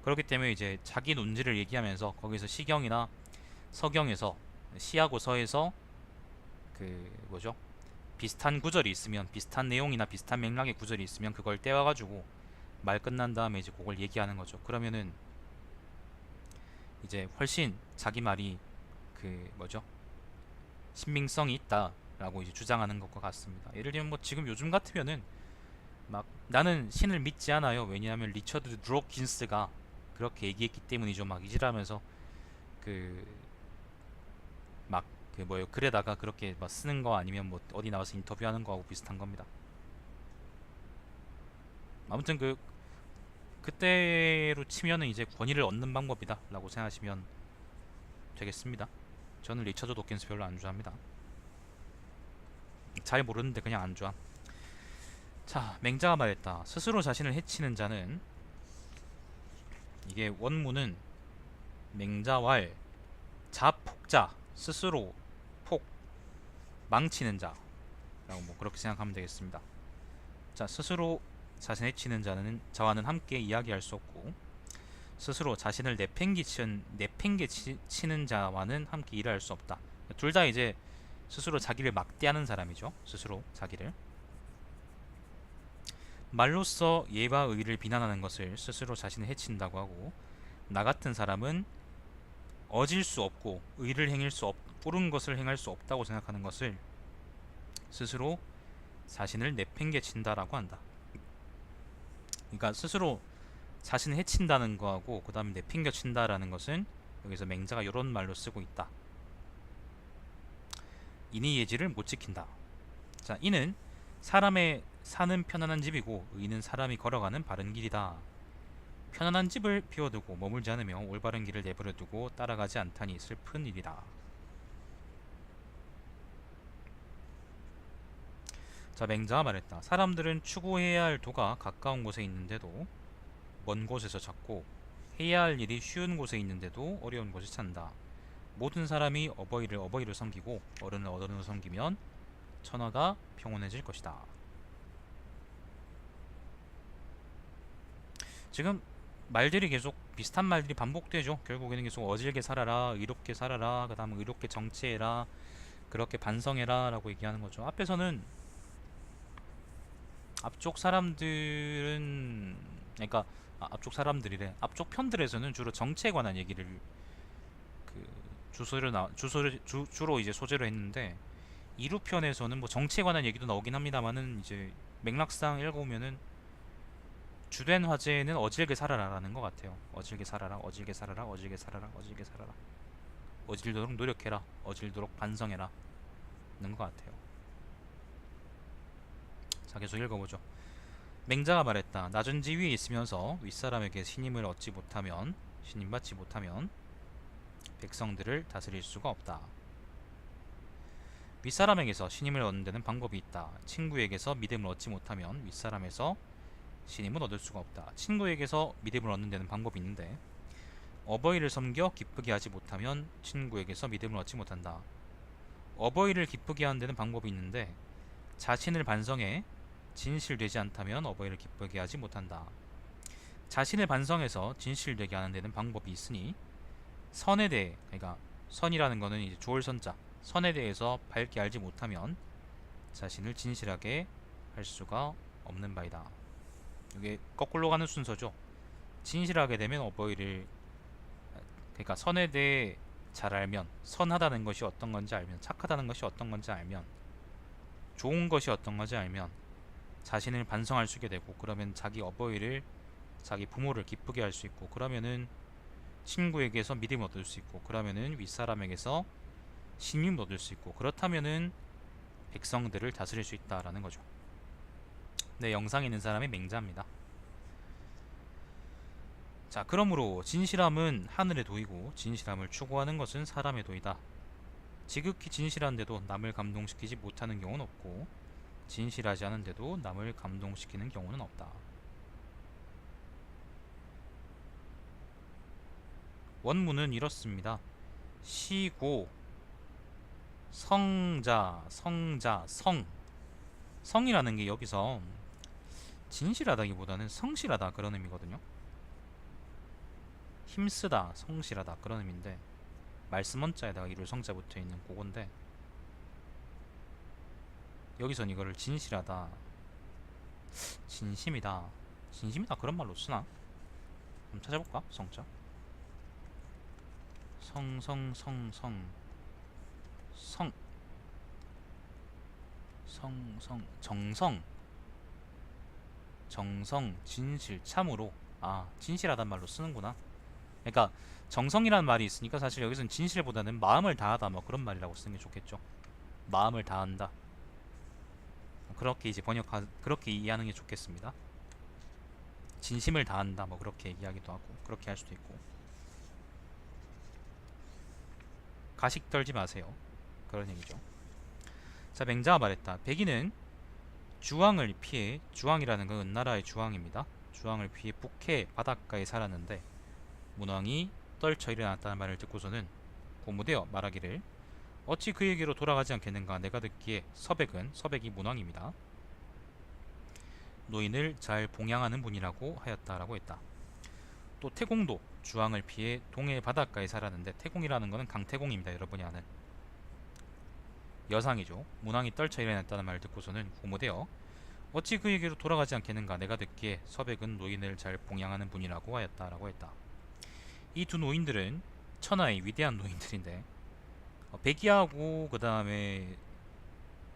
그렇기 때문에 이제 자기 논지를 얘기하면서 거기서 시경이나 서경에서, 시하고 서에서 그 뭐죠? 비슷한 구절이 있으면, 비슷한 내용이나 비슷한 맥락의 구절이 있으면 그걸 떼와가지고 말 끝난 다음에 이제 그걸 얘기하는 거죠. 그러면은 이제 훨씬 자기 말이 그 뭐죠? 신빙성이 있다라고 이제 주장하는 것과 같습니다. 예를 들면 뭐 지금 요즘 같으면은 막 나는 신을 믿지 않아요. 왜냐하면 리처드 드로킨스가 그렇게 얘기했기 때문이죠. 막 이질하면서 그 막 그 뭐요 글에다가 그렇게 막 쓰는 거, 아니면 뭐 어디 나와서 인터뷰하는 거하고 비슷한 겁니다. 아무튼 그때로 치면은 이제 권위를 얻는 방법이다 라고 생각하시면 되겠습니다. 저는 리처드 도킨스 별로 안 좋아합니다. 잘 모르는데 그냥 안 좋아. 자, 맹자가 말했다. 스스로 자신을 해치는 자는, 이게 원문은 맹자왈 자폭자, 스스로 폭, 망치는 자 라고 뭐 그렇게 생각하면 되겠습니다. 자, 스스로 자신을 해치는 자와는 함께 이야기할 수 없고, 스스로 자신을 내팽개치는 자와는 함께 일할 수 없다. 둘 다 이제 스스로 자기를 막대하는 사람이죠. 스스로 자기를. 말로써 예와 의를 비난하는 것을 스스로 자신을 해친다고 하고, 나 같은 사람은 어질 수 없고 옳은 것을 행할 수 없다고 생각하는 것을 스스로 자신을 내팽개친다라고 한다. 그러니까 스스로 자신을 해친다는 거하고 그 다음에 내팽개친다라는 것은 여기서 맹자가 이런 말로 쓰고 있다. 인이 예지를 못 지킨다. 자, 이는 사람의 사는 편안한 집이고 의는 사람이 걸어가는 바른 길이다. 편안한 집을 비워두고 머물지 않으며 올바른 길을 내버려 두고 따라가지 않다니 슬픈 일이다. 자, 맹자가 말했다. 사람들은 추구해야 할 도가 가까운 곳에 있는데도 먼 곳에서 찾고 해야 할 일이 쉬운 곳에 있는데도 어려운 곳에 찾는다. 모든 사람이 어버이를 어버이로 섬기고 어른을 어른으로 섬기면 천하가 평온해질 것이다. 지금 말들이 계속 비슷한 말들이 반복되죠. 결국에는 계속 어질게 살아라, 의롭게 살아라, 그 다음 의롭게 정치해라, 그렇게 반성해라 라고 얘기하는 거죠. 앞에서는 앞쪽 사람들은 그러니까 앞쪽 사람들이래. 앞쪽 편들에서는 주로 정치에 관한 얘기를 그 주로 이제 소재로 했는데 이루 편에서는 뭐 정치에 관한 얘기도 나오긴 합니다만은 이제 맥락상 읽어보면은 주된 화제는 어질게 살아라라는 것 같아요. 어질게 살아라, 어질게 살아라, 어질게 살아라, 어질게 살아라. 어질도록 노력해라, 어질도록 반성해라. 는 것 같아요. 자, 계속 읽어보죠. 맹자가 말했다. 낮은 지위에 있으면서 윗사람에게 신임받지 못하면 백성들을 다스릴 수가 없다. 윗사람에게서 신임을 얻는 데는 방법이 있다. 친구에게서 믿음을 얻지 못하면 윗사람에서 신임을 얻을 수가 없다. 친구에게서 믿음을 얻는 데는 방법이 있는데 어버이를 섬겨 기쁘게 하지 못하면 친구에게서 믿음을 얻지 못한다. 어버이를 기쁘게 하는 데는 방법이 있는데 자신을 반성해 진실되지 않다면 어버이를 기쁘게 하지 못한다. 자신을 반성해서 진실되게 하는 데는 방법이 있으니 선에 대해, 그러니까 선이라는 거는 이제 좋을 선자, 선에 대해서 밝게 알지 못하면 자신을 진실하게 할 수가 없는 바이다. 이게 거꾸로 가는 순서죠. 진실하게 되면 어버이를, 그러니까 선에 대해 잘 알면, 선하다는 것이 어떤 건지 알면, 착하다는 것이 어떤 건지 알면, 좋은 것이 어떤 건지 알면 자신을 반성할 수 있게 되고, 그러면 자기 어버이를, 자기 부모를 기쁘게 할 수 있고, 그러면은 친구에게서 믿음을 얻을 수 있고, 그러면은 윗사람에게서 신임을 얻을 수 있고, 그렇다면은 백성들을 다스릴 수 있다라는 거죠. 네, 영상에 있는 사람이 맹자입니다. 자, 그러므로 진실함은 하늘의 도이고 진실함을 추구하는 것은 사람의 도이다. 지극히 진실한데도 남을 감동시키지 못하는 경우는 없고 진실하지 않은데도 남을 감동시키는 경우는 없다. 원문은 이렇습니다. 시고 성자 성 성이라는 게 여기서 진실하다기보다는 성실하다 그런 의미거든요. 힘쓰다 성실하다 그런 의미인데 말씀 원자에다가 이룰 성자 붙어 있는 그건데 여기선 이거를 진실하다, 진심이다 그런 말로 쓰나? 한번 찾아볼까? 성자 정성 진실 참으로. 진실하단 말로 쓰는구나. 그러니까 정성이라는 말이 있으니까 사실 여기서는 진실보다는 마음을 다하다 뭐 그런 말이라고 쓰는 게 좋겠죠. 마음을 다한다. 그렇게 이제 그렇게 이해하는 게 좋겠습니다. 진심을 다한다 뭐 그렇게 이야기도 하고 그렇게 할 수도 있고. 가식 떨지 마세요. 그런 얘기죠. 자, 맹자가 말했다. 백인은 주왕을 피해, 주왕이라는 건 은나라의 주왕입니다. 주왕을 피해 북해 바닷가에 살았는데 문왕이 떨쳐 일어났다는 말을 듣고서는 고무되어 말하기를 어찌 그에게로 돌아가지 않겠는가. 내가 듣기에 서백이 문왕입니다. 노인을 잘 봉양하는 분이라고 하였다라고 했다. 또 태공도 주왕을 피해 동해 바닷가에 살았는데 태공이라는 것은 강태공입니다. 여러분이 아는 여상이죠. 문왕이 떨쳐 일어났다는 말을 듣고서는 고무되어 어찌 그에게로 돌아가지 않겠는가. 내가 듣기에 서백은 노인을 잘 봉양하는 분이라고 하였다라고 했다. 이 두 노인들은 천하의 위대한 노인들인데 백이하고 그 다음에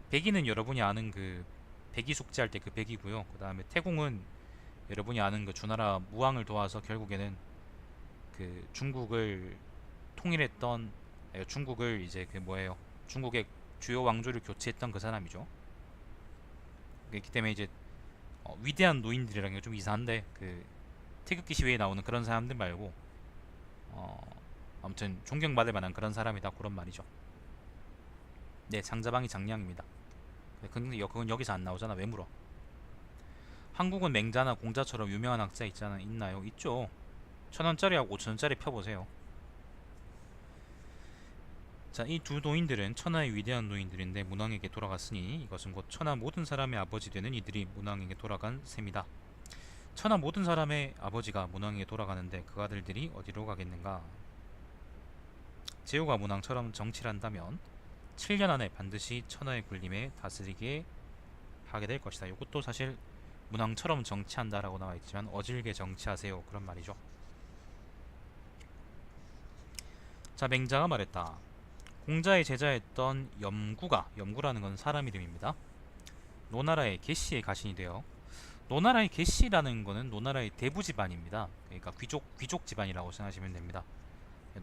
백이는 여러분이 아는 그 백이 숙제할 때 그 백이고요. 그 다음에 태공은 여러분이 아는 그 주나라 무왕을 도와서 결국에는 그 중국을 통일했던 중국을 이제 그 뭐예요? 중국의 주요 왕조를 교체했던 그 사람이죠. 그렇기 때문에 이제 위대한 노인들이라는 게 좀 이상한데 그 태극기 시위에 나오는 그런 사람들 말고 어, 아무튼 존경받을 만한 그런 사람이다 그런 말이죠. 네, 장자방이 장량입니다. 근데 그건 여기서 안 나오잖아. 왜 물어? 한국은 맹자나 공자처럼 유명한 학자 있나요? 있죠. 1,000원짜리하고 5,000원짜리 펴보세요. 자, 이 두 노인들은 천하의 위대한 노인들인데 문왕에게 돌아갔으니 이것은 곧 천하 모든 사람의 아버지 되는 이들이 문왕에게 돌아간 셈이다. 천하 모든 사람의 아버지가 문왕에게 돌아가는데 그 아들들이 어디로 가겠는가? 제후가 문왕처럼 정치를 한다면 7년 안에 반드시 천하의 군림에 다스리게 하게 될 것이다. 이것도 사실 문왕처럼 정치한다라고 나와 있지만 어질게 정치하세요 그런 말이죠. 자, 맹자가 말했다. 공자의 제자였던 염구라는 건 사람 이름입니다. 노나라의 계씨의 가신이 되어 노나라의 계씨라는 거는 노나라의 대부 집안입니다. 그러니까 귀족 집안이라고 생각하시면 됩니다.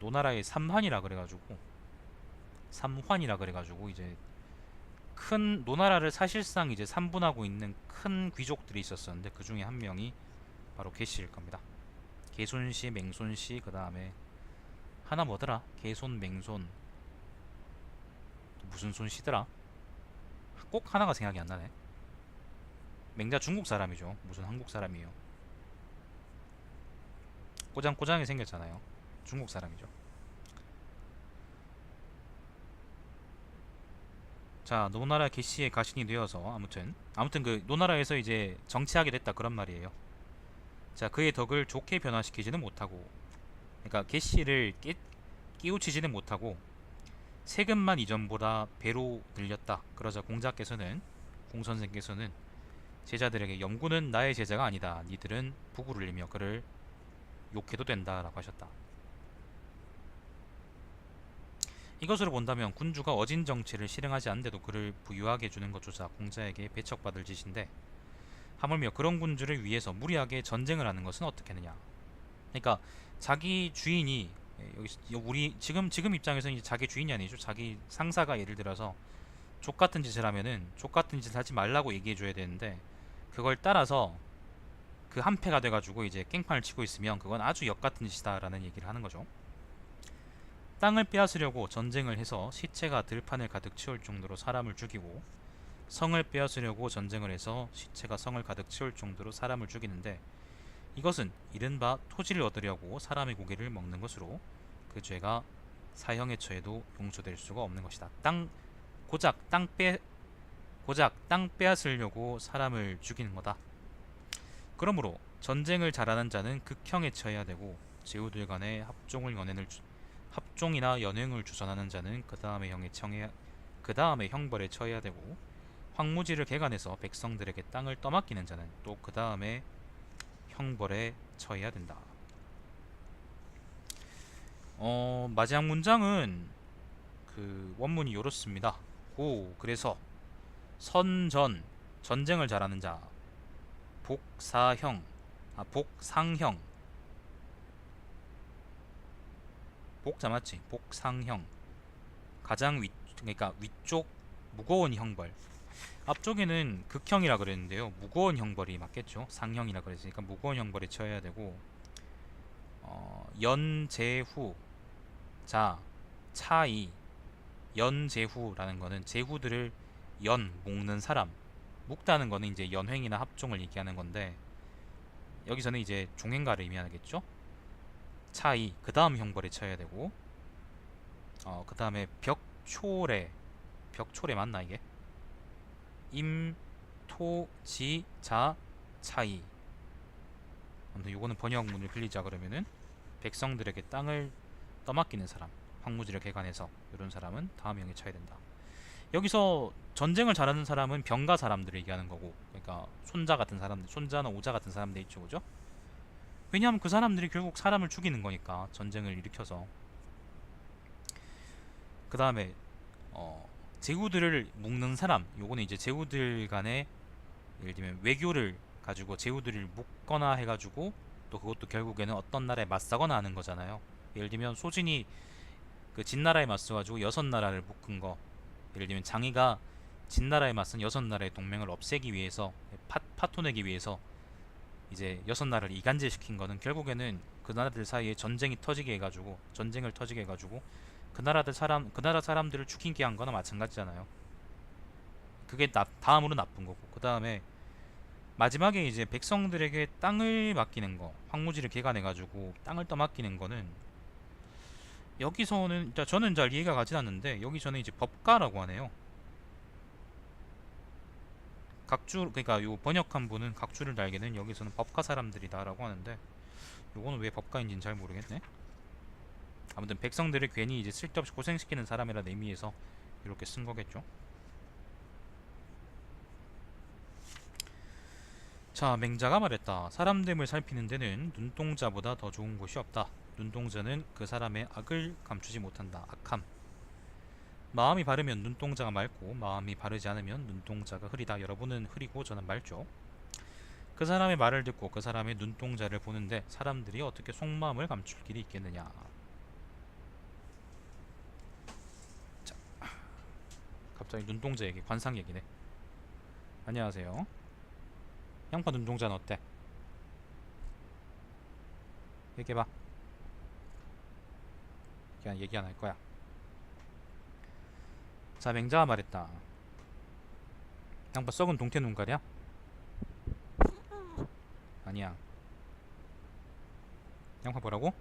노나라의 삼환이라 그래가지고 이제 큰 노나라를 사실상 이제 삼분하고 있는 큰 귀족들이 있었었는데 그 중에 한 명이 바로 계씨일 겁니다. 계손씨, 맹손씨, 그 다음에 하나 뭐더라? 계손, 맹손, 무슨 손씨더라? 꼭 하나가 생각이 안 나네. 맹자 중국 사람이죠. 무슨 한국 사람이에요. 꼬장꼬장하게 생겼잖아요. 중국 사람이죠. 자, 노나라 계씨의 가신이 되어서 아무튼 그 노나라에서 이제 정치하게 됐다 그런 말이에요. 자, 그의 덕을 좋게 변화시키지는 못하고, 그러니까 계씨를 끼우치지는 못하고 세금만 이전보다 배로 늘렸다. 그러자 공선생께서는 제자들에게 염구는 나의 제자가 아니다. 니들은 부구를 내며 그를 욕해도 된다라고 하셨다. 이것으로 본다면 군주가 어진 정치를 실행하지 않는데도 그를 부유하게 해주는 것조차 공자에게 배척받을 짓인데 하물며 그런 군주를 위해서 무리하게 전쟁을 하는 것은 어떻겠느냐. 그러니까 자기 주인이 우리 지금 입장에서는 이제 자기 주인이 아니죠. 자기 상사가 예를 들어서 족같은 짓을 하면은 족같은 짓을 하지 말라고 얘기해 줘야 되는데 그걸 따라서 그 한패가 돼가지고 이제 깽판을 치고 있으면 그건 아주 역같은 짓이다라는 얘기를 하는 거죠. 땅을 빼앗으려고 전쟁을 해서 시체가 들판을 가득 채울 정도로 사람을 죽이고 성을 빼앗으려고 전쟁을 해서 시체가 성을 가득 채울 정도로 사람을 죽이는데 이것은 이른바 토지를 얻으려고 사람의 고기를 먹는 것으로 그 죄가 사형에 처해도 용서될 수가 없는 것이다. 고작 땅 빼앗으려고 사람을 죽이는 거다. 그러므로 전쟁을 잘하는 자는 극형에 처해야 되고 제후들 간에 합종이나 연횡을 주선하는 자는 그 다음에 형벌에 처해야 되고 황무지를 개간해서 백성들에게 땅을 떠맡기는 자는 또 그 다음에 형벌에 처해야 된다. 마지막 문장은 그 원문이 이렇습니다. 그래서 전쟁을 잘하는 자, 복상형, 복자 맞지? 복상형, 가장 그러니까 위쪽 무거운 형벌. 앞쪽에는 극형이라 그랬는데요. 무거운 형벌이 맞겠죠. 상형이라 그랬으니까 무거운 형벌에 처해야 되고 연제후, 자, 차이, 연제후라는 거는 제후들을 묶는 사람, 묶다는 거는 이제 연횡이나 합종을 얘기하는 건데 여기서는 이제 종행가를 의미하겠죠. 차이, 그 다음 형벌에 처해야 되고 그 다음에 벽초래 맞나 이게? 임토지자 차이. 아무튼 요거는 번역문을 빌리자 그러면은 백성들에게 땅을 떠맡기는 사람, 황무지를 개간해서 이런 사람은 다음 형에 처해야 된다. 여기서 전쟁을 잘하는 사람은 병가 사람들을 얘기하는 거고, 그러니까 손자나 오자 같은 사람들 있죠, 그죠? 왜냐하면 그 사람들이 결국 사람을 죽이는 거니까 전쟁을 일으켜서. 그 다음에 제후들을 묶는 사람, 요거는 이제 제후들 간에 예를 들면 외교를 가지고 제후들을 묶거나 해가지고 또 그것도 결국에는 어떤 나라에 맞서거나 하는 거잖아요. 예를 들면 소진이 그 진나라에 맞서가지고 여섯 나라를 묶은 거. 예를 들면 장이가 진나라에 맞선 여섯 나라의 동맹을 없애기 위해서 파토내기 위해서 이제 여섯 나라를 이간질시킨 거는 결국에는 그 나라들 사이에 전쟁을 터지게 해가지고 그 나라 사람들을 죽이게 한 거나 마찬가지잖아요. 그게 다음으로 나쁜 거고, 그 다음에 마지막에 이제 백성들에게 땅을 맡기는 거, 황무지를 개간해가지고 땅을 떠맡기는 거는, 여기서는 일단 저는 잘 이해가 가진 않는데, 여기서는 이제 법가라고 하네요. 각주, 그러니까 요 번역한 분은 각주를 달게는 여기서는 법가 사람들이다라고 하는데, 요거는 왜 법가인지는 잘 모르겠네. 아무튼 백성들을 괜히 이제 쓸데없이 고생시키는 사람이라는 의미에서 이렇게 쓴 거겠죠. 자, 맹자가 말했다. 사람됨을 살피는 데는 눈동자보다 더 좋은 곳이 없다. 눈동자는 그 사람의 악을 감추지 못한다. 악함. 마음이 바르면 눈동자가 맑고 마음이 바르지 않으면 눈동자가 흐리다. 여러분은 흐리고 저는 맑죠. 그 사람의 말을 듣고 그 사람의 눈동자를 보는데 사람들이 어떻게 속마음을 감출 길이 있겠느냐. 자, 갑자기 눈동자 얘기, 관상 얘기네. 안녕하세요. 양파 눈동자는 어때? 얘기해봐. 그냥 얘기 안 할 거야. 자, 맹자가 말했다. 양파 썩은 동태 눈깔이야? 아니야. 양파 뭐라고?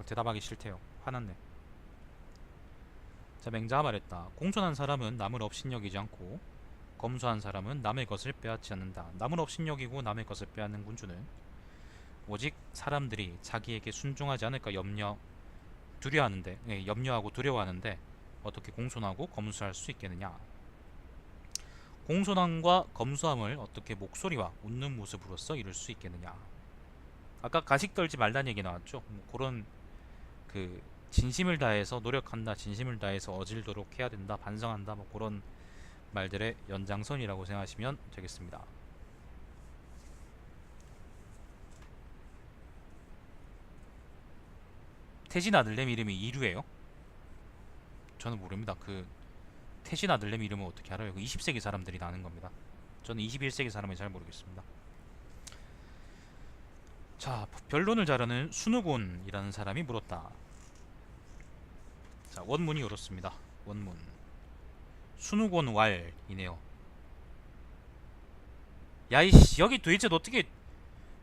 대답하기 싫대요. 화났네. 자, 맹자가 말했다. 공손한 사람은 남을 업신여기지 않고 검소한 사람은 남의 것을 빼앗지 않는다. 남을 업신여기고 남의 것을 빼앗는 군주는 오직 사람들이 자기에게 순종하지 않을까 염려하고 두려워하는데 어떻게 공손하고 검소할 수 있겠느냐. 공손함과 검소함을 어떻게 목소리와 웃는 모습으로써 이룰 수 있겠느냐. 아까 가식 떨지 말란 얘기 나왔죠. 뭐 그런 그 진심을 다해서 노력한다, 진심을 다해서 어질도록 해야 된다, 반성한다, 뭐 그런 말들의 연장선이라고 생각하시면 되겠습니다. 태진 아들내미 이름이 이류예요? 저는 모릅니다. 그 태진 아들내미 이름을 어떻게 알아요? 그 20세기 사람들이 나는 겁니다. 저는 21세기 사람이 잘 모르겠습니다. 자, 변론을 잘하는 순우곤이라는 사람이 물었다. 자, 원문이 이렇습니다. 원문. 순우곤 왈이네요. 야이씨, 여기 도대체 어떻게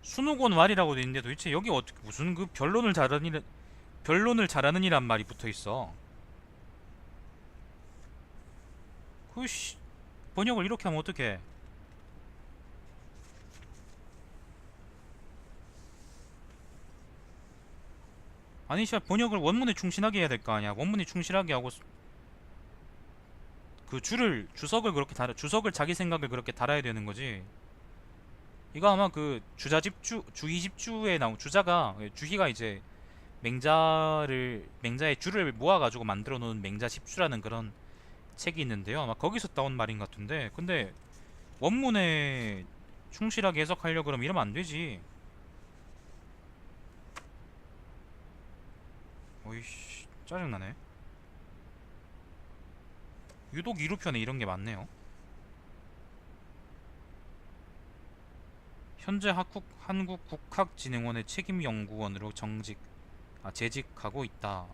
순우곤 왈이라고 돼 있는데 도대체 여기 어떻게 무슨 그 변론을 잘하는 이란 말이 붙어 있어. 그씨 번역을 이렇게 하면 어떡해. 아니 씨, 번역을 원문에 충실하게 해야 될 거 아니야. 원문에 충실하게 하고 그 주석을 그렇게 주석을 자기 생각을 그렇게 달아야 되는 거지. 이거 아마 그 주희집주에 나온 주희가 이제 맹자의 주를 모아가지고 만들어 놓은 맹자십주라는 그런 책이 있는데요. 아마 거기서 따온 말인 것 같은데, 근데 원문에 충실하게 해석하려고 그러면 이러면 안 되지. 어이씨, 짜증나네. 유독 이루편에 이런 게 많네요. 현재 한국국학진흥원의 책임연구원으로 재직하고 있다.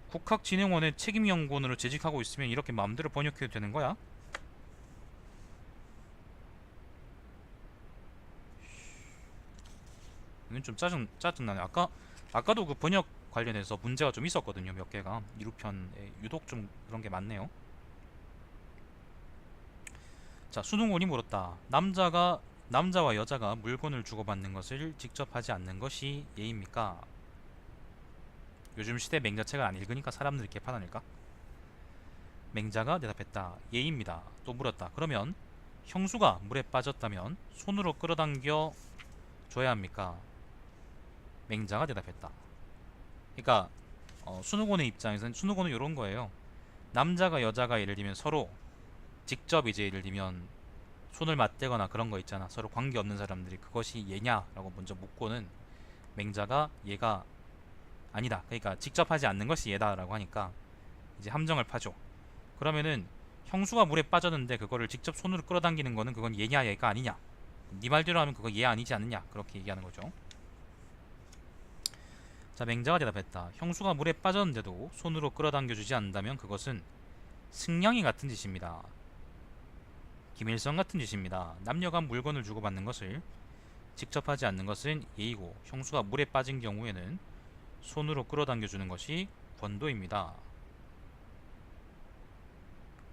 국학진흥원의 책임연구원으로 재직하고 있으면 이렇게 마음대로 번역해도 되는 거야? 이건 좀 짜증나네. 아까도 그 번역 관련해서 문제가 좀 있었거든요. 몇 개가. 이루편에 유독 좀 그런 게 많네요. 자, 수능원이 물었다. 남자와 여자가 물건을 주고받는 것을 직접 하지 않는 것이 예입니까? 요즘 시대 맹자책을 안 읽으니까 사람들이 개판하니까. 맹자가 대답했다. 예입니다. 또 물었다. 그러면 형수가 물에 빠졌다면 손으로 끌어당겨 줘야 합니까? 맹자가 대답했다. 그러니까 순우곤의 입장에서는 순우곤은 이런 거예요. 남자가 여자가 예를 들면 서로 직접 이제 예를 들면 손을 맞대거나 그런 거 있잖아. 서로 관계 없는 사람들이 그것이 얘냐라고 먼저 묻고는 맹자가 얘가 아니다. 그러니까 직접 하지 않는 것이 얘다라고 하니까 이제 함정을 파죠. 그러면은 형수가 물에 빠졌는데 그거를 직접 손으로 끌어당기는 거는 그건 얘냐 얘가 아니냐. 네 말대로 하면 그거 얘 아니지 않느냐. 그렇게 얘기하는 거죠. 자, 맹자가 대답했다. 형수가 물에 빠졌는데도 손으로 끌어당겨주지 않는다면 그것은 승냥이 같은 짓입니다. 김일성 같은 짓입니다. 남녀가 물건을 주고받는 것을 직접 하지 않는 것은 예의고 형수가 물에 빠진 경우에는 손으로 끌어당겨주는 것이 권도입니다.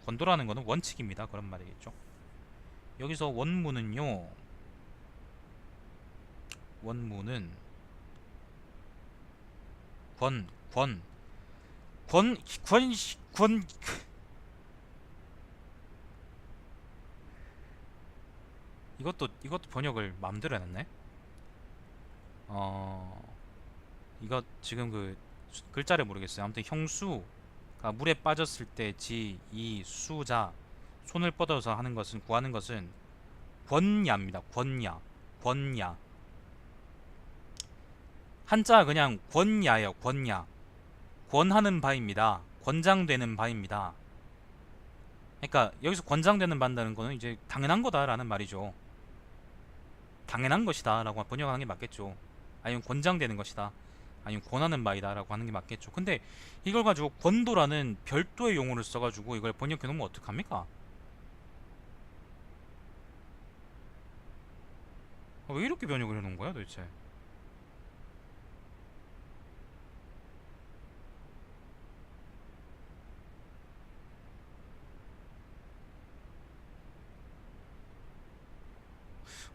권도라는 것은 원칙입니다. 그런 말이겠죠. 여기서 원문은요. 원문은 권, 권, 권, 권, 권. 이것도 번역을 마음대로 해놨네. 이거 지금 그 글자를 모르겠어요. 아무튼 형수가 물에 빠졌을 때 지, 이, 수자 손을 뻗어서 하는 것은 구하는 것은 권야입니다. 권야, 권야. 한자 그냥 권야예요. 권야. 권하는 바입니다. 권장되는 바입니다. 그러니까 여기서 권장되는 바라는 거는 이제 당연한 거다라는 말이죠. 당연한 것이다 라고 번역하는 게 맞겠죠. 아니면 권장되는 것이다, 아니면 권하는 바이다 라고 하는 게 맞겠죠. 근데 이걸 가지고 권도라는 별도의 용어를 써가지고 이걸 번역해 놓으면 어떡합니까? 왜 이렇게 번역을 해놓은 거야 도대체?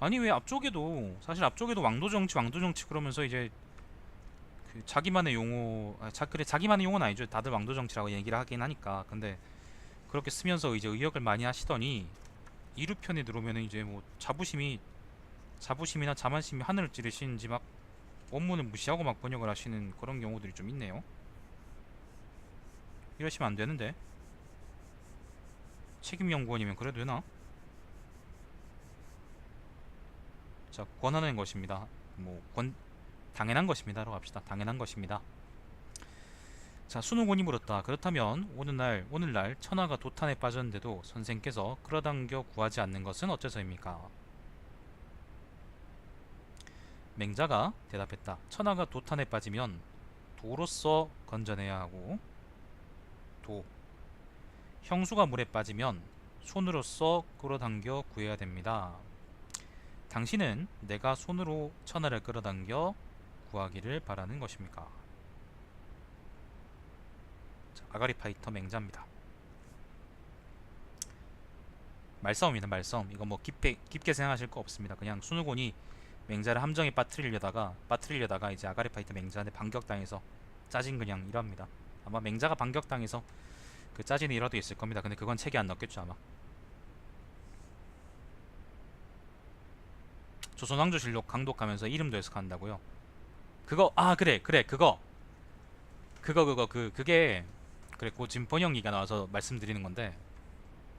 아니 왜 앞쪽에도 사실 앞쪽에도 왕도정치 왕도정치 그러면서 이제 그 자기만의 용어 그래 자기만의 용어는 아니죠. 다들 왕도정치라고 얘기를 하긴 하니까. 근데 그렇게 쓰면서 이제 의역을 많이 하시더니 이루편에 들어오면은 이제 뭐 자부심이나 자만심이 하늘을 찌르시는지 막 원문을 무시하고 막 번역을 하시는 그런 경우들이 좀 있네요. 이러시면 안 되는데. 책임연구원이면 그래도 되나? 자, 권하는 것입니다. 당연한 것입니다라고 합시다. 당연한 것입니다. 자, 순호군이 물었다. 그렇다면 오늘날 천하가 도탄에 빠졌는데도 선생께서 끌어당겨 구하지 않는 것은 어째서입니까? 맹자가 대답했다. 천하가 도탄에 빠지면 도로서 건져내야 하고, 도. 형수가 물에 빠지면 손으로서 끌어당겨 구해야 됩니다. 당신은 내가 손으로 천하를 끌어당겨 구하기를 바라는 것입니까? 자, 아가리 파이터 맹자입니다. 말싸움이다, 말싸움. 이거 뭐 깊게 생각하실 거 없습니다. 그냥 순우곤이 맹자를 함정에 빠뜨리려다가 이제 아가리 파이터 맹자한테 반격당해서 짜진 그냥 이럽니다. 아마 맹자가 반격당해서 그 짜진 일화도 있을 겁니다. 근데 그건 책에 안 넣겠죠 아마. 조선왕조실록 강독하면서 이름도 해석한다고요. 그거 그래 그게 그래 그 지금 번역기가 나와서 말씀드리는 건데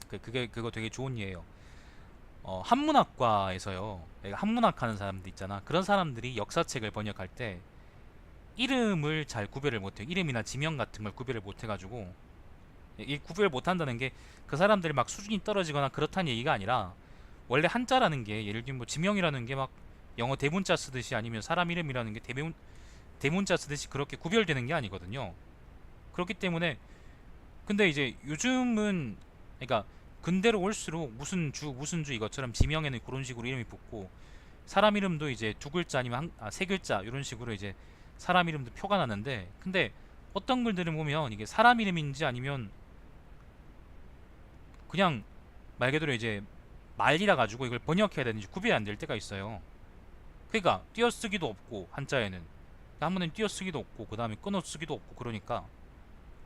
그거 되게 좋은 예예요. 한문학과에서요. 한문학 하는 사람들 있잖아. 그런 사람들이 역사책을 번역할 때 이름을 잘 구별을 못해요. 이름이나 지명 같은 걸 구별을 못해가지고 이 구별을 못한다는 게 그 사람들이 막 수준이 떨어지거나 그렇다는 얘기가 아니라 원래 한자라는 게 예를 들면 뭐 지명이라는 게 막 영어 대문자 쓰듯이 아니면 사람 이름이라는 게 대문자 쓰듯이 그렇게 구별되는 게 아니거든요. 그렇기 때문에 근데 이제 요즘은 그러니까 근대로 올수록 무슨 주 이것처럼 지명에는 그런 식으로 이름이 붙고 사람 이름도 이제 두 글자 아니면 세 글자 이런 식으로 이제 사람 이름도 표가 나는데 근데 어떤 글들을 보면 이게 사람 이름인지 아니면 그냥 말 그대로 이제 말이라 가지고 이걸 번역해야 되는지 구별이 안 될 때가 있어요. 그러니까 띄어쓰기도 없고 한자에는 한문에는 띄어쓰기도 없고 그 다음에 끊어쓰기도 없고 그러니까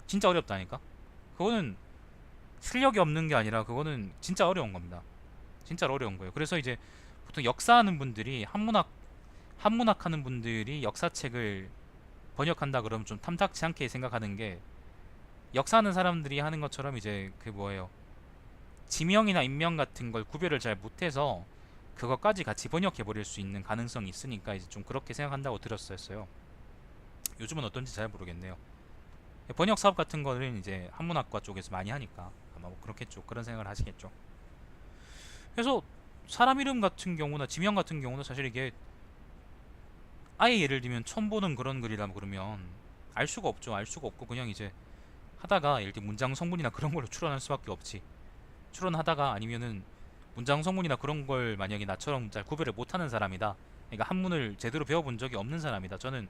진짜 어렵다니까. 그거는 실력이 없는 게 아니라 그거는 진짜 어려운 겁니다. 진짜 어려운 거예요. 그래서 이제 보통 역사하는 분들이 한문학 하는 분들이 역사책을 번역한다 그러면 좀 탐탁치 않게 생각하는 게 역사하는 사람들이 하는 것처럼 이제 그 뭐예요 지명이나 인명 같은 걸 구별을 잘 못해서 그것까지 같이 번역해 버릴 수 있는 가능성이 있으니까 이제 좀 그렇게 생각한다고 들었었어요. 요즘은 어떤지 잘 모르겠네요. 번역 사업 같은 거는 이제 한문학과 쪽에서 많이 하니까 아마 뭐 그렇겠죠. 그런 생각을 하시겠죠. 그래서 사람 이름 같은 경우나 지명 같은 경우는 사실 이게 아예 예를 들면 처음 보는 그런 글이라 그러면 알 수가 없죠. 알 수가 없고 그냥 이제 하다가 예를 들면 문장 성분이나 그런 걸로 추론할 수밖에 없지. 추론하다가 아니면은 문장 성분이나 그런 걸 만약에 나처럼 잘 구별을 못하는 사람이다. 그러니까 한문을 제대로 배워본 적이 없는 사람이다. 저는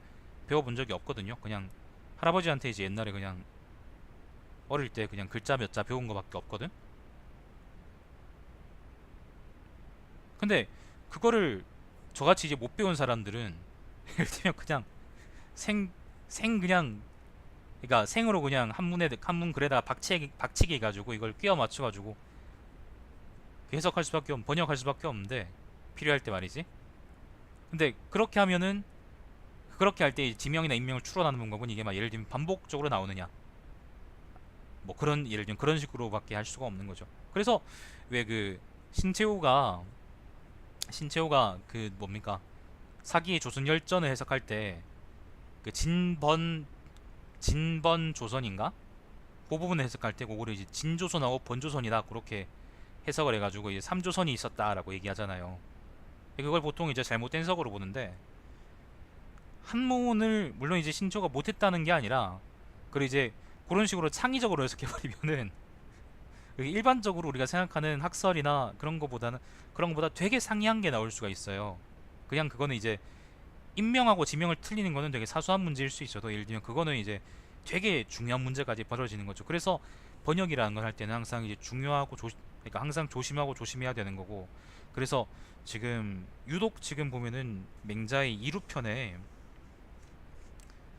배워본 적이 없거든요. 그냥 할아버지한테 이제 옛날에 그냥 어릴 때 그냥 글자 몇 자 배운 거밖에 없거든. 근데 그거를 저같이 이제 못 배운 사람들은 예를 들면 그냥 생, 생 그냥 그러니까 생으로 그냥 한문 글에다가 박치기 해가지고 이걸 끼워 맞춰가지고 해석할 수밖에 번역할 수밖에 없는데 필요할 때 말이지. 근데 그렇게 하면은 그렇게 할 때 지명이나 인명을 추론하는 방법은 이게 막 예를 들면 반복적으로 나오느냐 뭐 그런 예를 들면 그런 식으로밖에 할 수가 없는 거죠. 그래서 왜 그 신채호가 그 뭡니까 사기의 조선열전을 해석할 때 그 진번 조선인가 그 부분을 해석할 때 그거를 이제 진조선하고 번조선이다 그렇게 해석을 해가지고 이제 3조선이 있었다라고 얘기하잖아요. 그걸 보통 이제 잘못된 해석으로 보는데 한문을 물론 이제 신조가 못했다는 게 아니라 그리고 이제 그런 식으로 창의적으로 해석해버리면은 일반적으로 우리가 생각하는 학설이나 그런 거보다 되게 상이한 게 나올 수가 있어요. 그냥 그거는 이제 인명하고 지명을 틀리는 거는 되게 사소한 문제일 수 있어도 예를 들면 그거는 이제 되게 중요한 문제까지 벌어지는 거죠. 그래서 번역이라는 걸 할 때는 항상 이제 그러니까 항상 조심하고 조심해야 되는 거고. 그래서 지금 유독 지금 보면은 맹자의 이루편에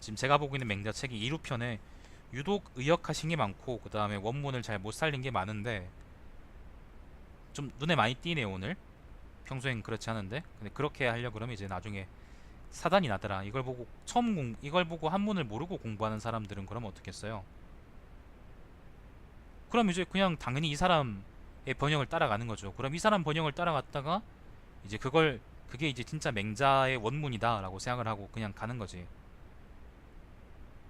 지금 제가 보고 있는 맹자 책이 이루편에 유독 의역하신 게 많고 그 다음에 원문을 잘 못 살린 게 많은데 좀 눈에 많이 띄네요 오늘. 평소엔 그렇지 않은데 근데 그렇게 하려 그러면 이제 나중에 사단이 나더라. 이걸 보고 한문을 모르고 공부하는 사람들은 그럼 어떻겠어요? 그럼 이제 그냥 당연히 이 사람의 번역을 따라가는 거죠. 그럼 이 사람 번역을 따라갔다가 이제 그게 이제 진짜 맹자의 원문이다라고 생각을 하고 그냥 가는 거지.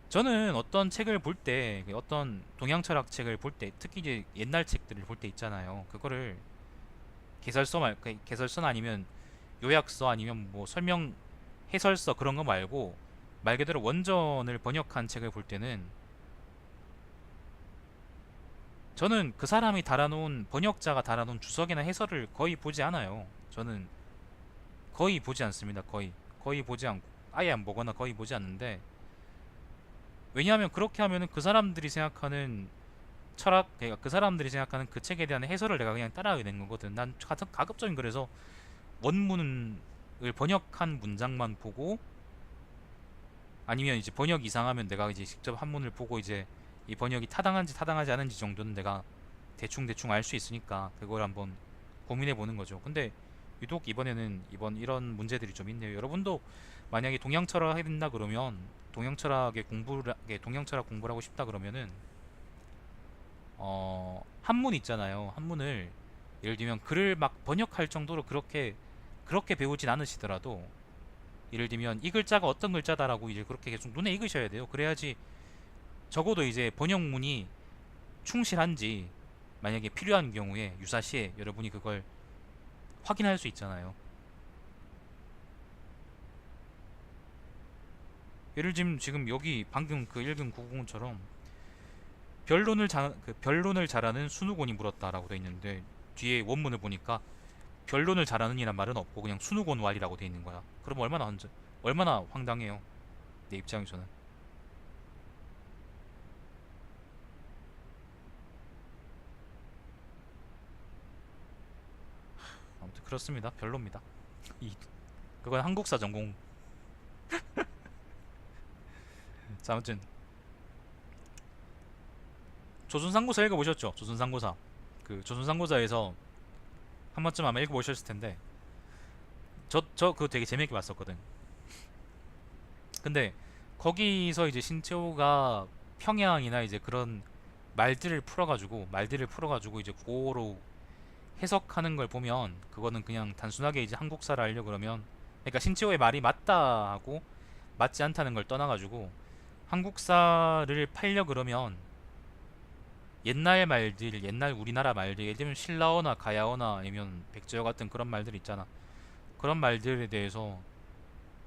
저는 어떤 책을 볼 때, 어떤 동양 철학 책을 볼 때, 특히 이제 옛날 책들을 볼 때 있잖아요. 그거를 개설서나 아니면 요약서 아니면 뭐 설명 해설서 그런 거 말고 말 그대로 원전을 번역한 책을 볼 때는 저는 그 사람이 달아놓은 번역자가 달아놓은 주석이나 해설을 거의 보지 않아요. 저는 거의 보지 않습니다. 거의 보지 않고 아예 안 보거나 거의 보지 않는데 왜냐하면 그렇게 하면은 그 사람들이 생각하는 그러니까 그 사람들이 생각하는 그 책에 대한 해설을 내가 그냥 따라하게 된 거거든. 난 가급적인 그래서 원문을 번역한 문장만 보고 아니면 이제 번역 이상하면 내가 이제 직접 한문을 보고 이제 이 번역이 타당한지 타당하지 않은지 정도는 내가 대충 알 수 있으니까 그걸 한번 고민해 보는 거죠. 근데 유독 이번에는 이런 문제들이 좀 있네요. 여러분도 만약에 동양 철학 해야 된다 그러면 동양 철학 공부를 하고 싶다 그러면은 한문 있잖아요. 한문을 예를 들면 글을 막 번역할 정도로 그렇게 배우진 않으시더라도 예를 들면 이 글자가 어떤 글자다라고 이제 그렇게 계속 눈에 익으셔야 돼요. 그래야지 적어도 이제 번역문이 충실한지 만약에 필요한 경우에 유사시에 여러분이 그걸 확인할 수 있잖아요. 예를 들면 지금 여기 방금 그 읽은 990처럼 변론을 잘하는 순우곤이 물었다라고 돼 있는데 뒤에 원문을 보니까 변론을 잘하는 이란 말은 없고 그냥 순우곤 왈이라고 돼 있는 거야. 그럼 얼마나 황당해요. 내 입장에서는. 아무튼 그렇습니다. 별로입니다. 이 그건 한국사 전공. 자, 아무튼 조선상고사 읽어보셨죠? 조선상고사. 그 조선상고사에서 한 번쯤 아마 읽어보셨을 텐데 저 그거 되게 재밌게 봤었거든. 근데 거기서 이제 신채호가 평양이나 이제 그런 말들을 풀어가지고 이제 고로 해석하는 걸 보면 그거는 그냥 단순하게 이제 한국사를 알려 그러면, 그러니까 신치호의 말이 맞다 하고 맞지 않다는 걸 떠나가지고 한국사를 팔려 그러면 옛날 말들, 옛날 우리나라 말들, 예를 들면 신라어나 가야어나 아니면 백제어 같은 그런 말들 있잖아. 그런 말들에 대해서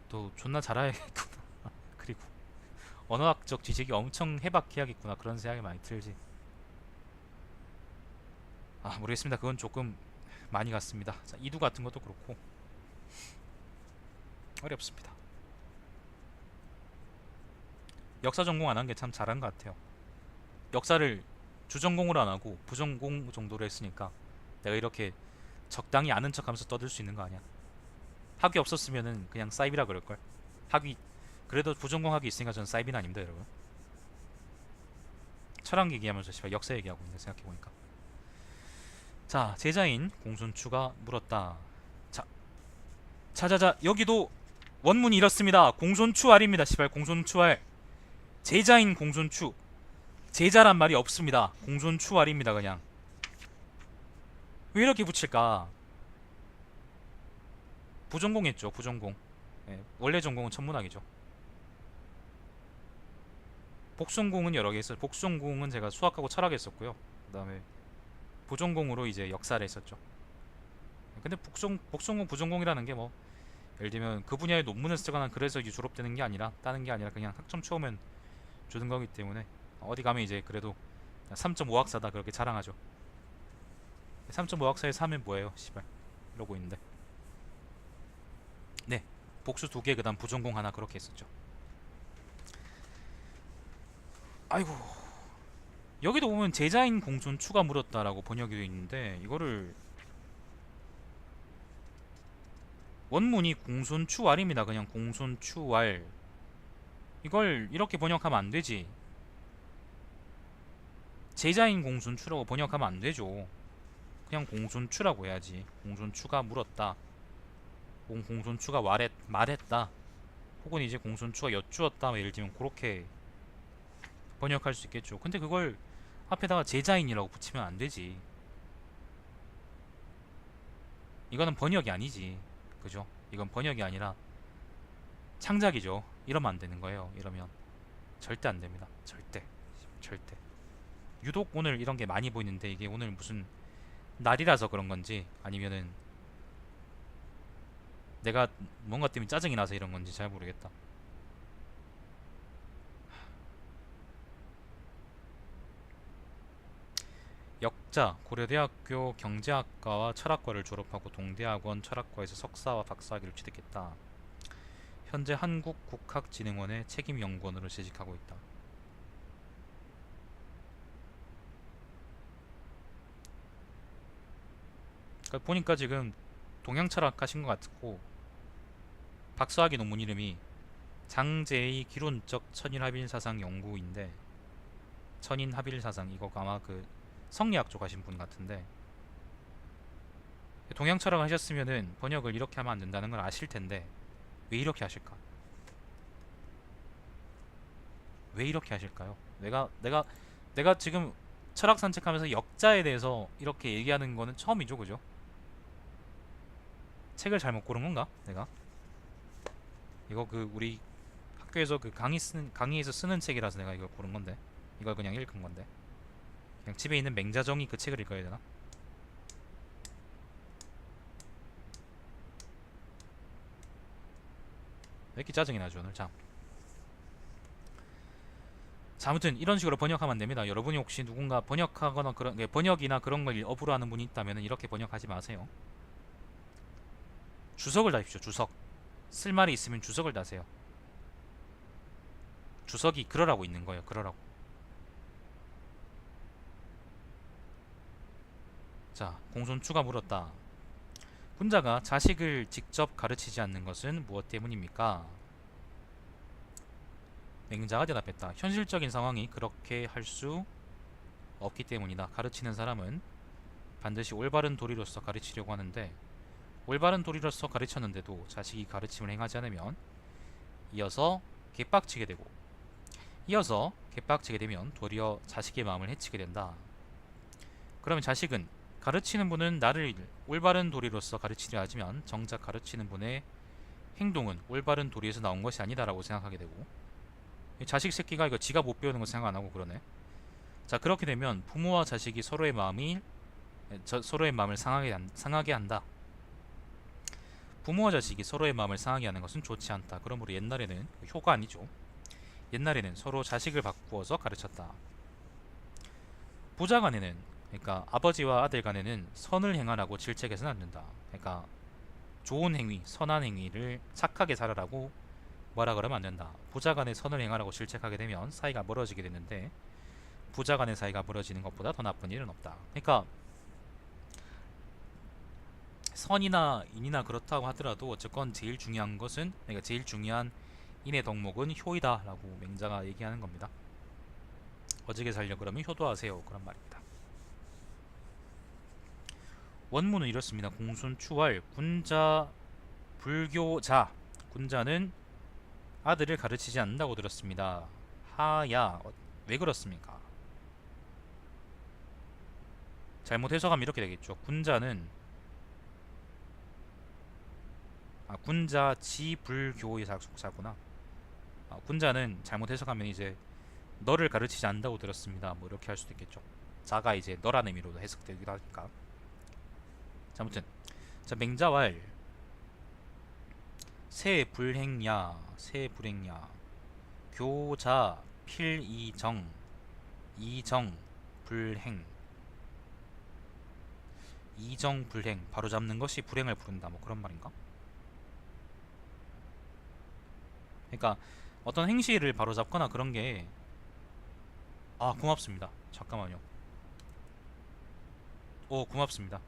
또 존나 잘해야겠구나. 그리고 언어학적 지식이 엄청 해박해야겠구나, 그런 생각이 많이 들지. 모르겠습니다. 그건 조금 많이 갔습니다. 자, 이두 같은 것도 그렇고 어렵습니다. 역사 전공 안 한 게 참 잘한 것 같아요. 역사를 주전공으로 안 하고 부전공 정도로 했으니까 내가 이렇게 적당히 아는 척하면서 떠들 수 있는 거 아니야. 학위 없었으면은 그냥 사이비라 그럴걸. 학위, 그래도 부전공 학위 있으니까 저는 사이비는 아닙니다, 여러분. 철학 얘기하면서 씨발 역사 얘기하고 있네, 생각해보니까. 자, 제자인 공손추가 물었다. 자, 자자자, 여기도 원문이 이렇습니다. 공손추알입니다. 씨발, 공손추알. 제자인 공손추. 제자란 말이 없습니다. 공손추알입니다, 그냥. 왜 이렇게 붙일까? 부전공했죠, 부전공. 예, 원래 전공은 천문학이죠. 복순공은 여러 개 있어요. 복순공은 제가 수학하고 철학 했었고요. 그 다음에 부전공으로 이제 역사를 했었죠. 근데 복순공, 부전공이라는 게 뭐, 예를 들면 그 분야의 논문을 쓰거나 그래서 이제 졸업되는 게 아니라, 따는 게 아니라 그냥 학점 채우면 주는 거기 때문에 어디 가면 이제 그래도 3.5학사다 그렇게 자랑하죠. 3.5학사에서 하면 뭐예요, 씨발. 이러고 있는데. 네, 복수 2개, 그 다음 부전공 하나, 그렇게 했었죠. 아이고, 여기도 보면 제자인 공손추가 물었다라고 번역이 되어 있는데, 이거를 원문이 공손추왈입니다. 그냥 공손추왈. 이걸 이렇게 번역하면 안 되지. 제자인 공손추라고 번역하면 안 되죠. 그냥 공손추라고 해야지. 공손추가 물었다. 공손추가 말했다. 혹은 이제 공손추가 여쭈었다. 예를 들면 그렇게 번역할 수 있겠죠. 근데 그걸 앞에다가 제자인이라고 붙이면 안 되지. 이거는 번역이 아니지. 그죠? 이건 번역이 아니라 창작이죠. 이러면 안 되는 거예요. 이러면 절대 안 됩니다. 절대. 절대. 유독 오늘 이런 게 많이 보이는데, 이게 오늘 무슨 날이라서 그런 건지 아니면은 내가 뭔가 때문에 짜증이 나서 이런 건지 잘 모르겠다. 역자, 고려대학교 경제학과와 철학과를 졸업하고 동대학원 철학과에서 석사와 박사학위를 취득했다. 현재 한국국학진흥원의 책임연구원으로 재직하고 있다. 그러니까 보니까 지금 동양철학 하신 것 같고, 박사학위 논문 이름이 장제의 기론적 천인합일사상 연구인데, 천인합일사상, 이거 아마 그 성리학 쪽 하신 분 같은데, 동양철학 하셨으면은 번역을 이렇게 하면 안 된다는 걸 아실 텐데 왜 이렇게 하실까? 왜 이렇게 하실까요? 내가 지금 철학 산책하면서 역자에 대해서 이렇게 얘기하는 거는 처음이죠, 그죠? 책을 잘못 고른 건가? 내가 이거 그 우리 학교에서 그 강의에서 쓰는 책이라서 내가 이걸 고른 건데, 이걸 그냥 읽은 건데, 그냥 집에 있는 맹자정이 그 책을 읽어야 되나? 왜 이렇게 짜증이 나죠 오늘 참. 자, 아무튼 이런 식으로 번역하면 안 됩니다. 여러분이 혹시 누군가 번역하거나 그런 번역이나 그런 걸 업으로 하는 분이 있다면 이렇게 번역하지 마세요. 주석을 다십시오. 주석. 쓸 말이 있으면 주석을 다세요. 주석이 그러라고 있는 거예요. 그러라고. 자, 공손추가 물었다. 군자가 자식을 직접 가르치지 않는 것은 무엇 때문입니까? 맹자가 대답했다. 현실적인 상황이 그렇게 할 수 없기 때문이다. 가르치는 사람은 반드시 올바른 도리로서 가르치려고 하는데, 올바른 도리로서 가르쳤는데도 자식이 가르침을 행하지 않으면 이어서 개빡치게 되고, 이어서 개빡치게 되면 도리어 자식의 마음을 해치게 된다. 그러면 자식은 가르치는 분은 나를 올바른 도리로서 가르치려 하지만 정작 가르치는 분의 행동은 올바른 도리에서 나온 것이 아니다라고 생각하게 되고, 이 자식 새끼가 이거 지가 못 배우는 거 생각 안 하고 그러네. 자, 그렇게 되면 부모와 자식이 서로의 마음을 상하게 한다. 부모와 자식이 서로의 마음을 상하게 하는 것은 좋지 않다. 그러므로 옛날에는, 효가 아니죠, 옛날에는 서로 자식을 바꾸어서 가르쳤다. 부자 간에는, 그러니까 아버지와 아들 간에는 선을 행하라고 질책해서는 안 된다. 그러니까 좋은 행위, 선한 행위를 착하게 살아라고 뭐라 그러면 안 된다. 부자 간에 선을 행하라고 질책하게 되면 사이가 멀어지게 되는데, 부자 간의 사이가 멀어지는 것보다 더 나쁜 일은 없다. 그러니까 선이나 인이나 그렇다고 하더라도 어쨌건 제일 중요한 것은, 그러니까 제일 중요한 인의 덕목은 효이다라고 맹자가 얘기하는 겁니다. 어지게 살려 그러면 효도하세요, 그런 말입니다. 원문은 이렇습니다. 공손추월 군자 불교자. 군자는 아들을 가르치지 않는다고 들었습니다. 하야, 왜 그렇습니까? 잘못 해석하면 이렇게 되겠죠. 군자 지불교의 속사구나. 군자는 잘못 해석하면 이제 너를 가르치지 않는다고 들었습니다, 뭐 이렇게 할 수도 있겠죠. 자가 이제 너라는 의미로도 해석되기도 하니까. 자, 아무튼 자, 맹자왈 세불행야 교자 필이정 이정 불행. 이정 불행, 바로 잡는 것이 불행을 부른다, 뭐 그런 말인가? 그러니까 어떤 행실을 바로 잡거나 그런 게, 고맙습니다. 잠깐만요. 오, 고맙습니다.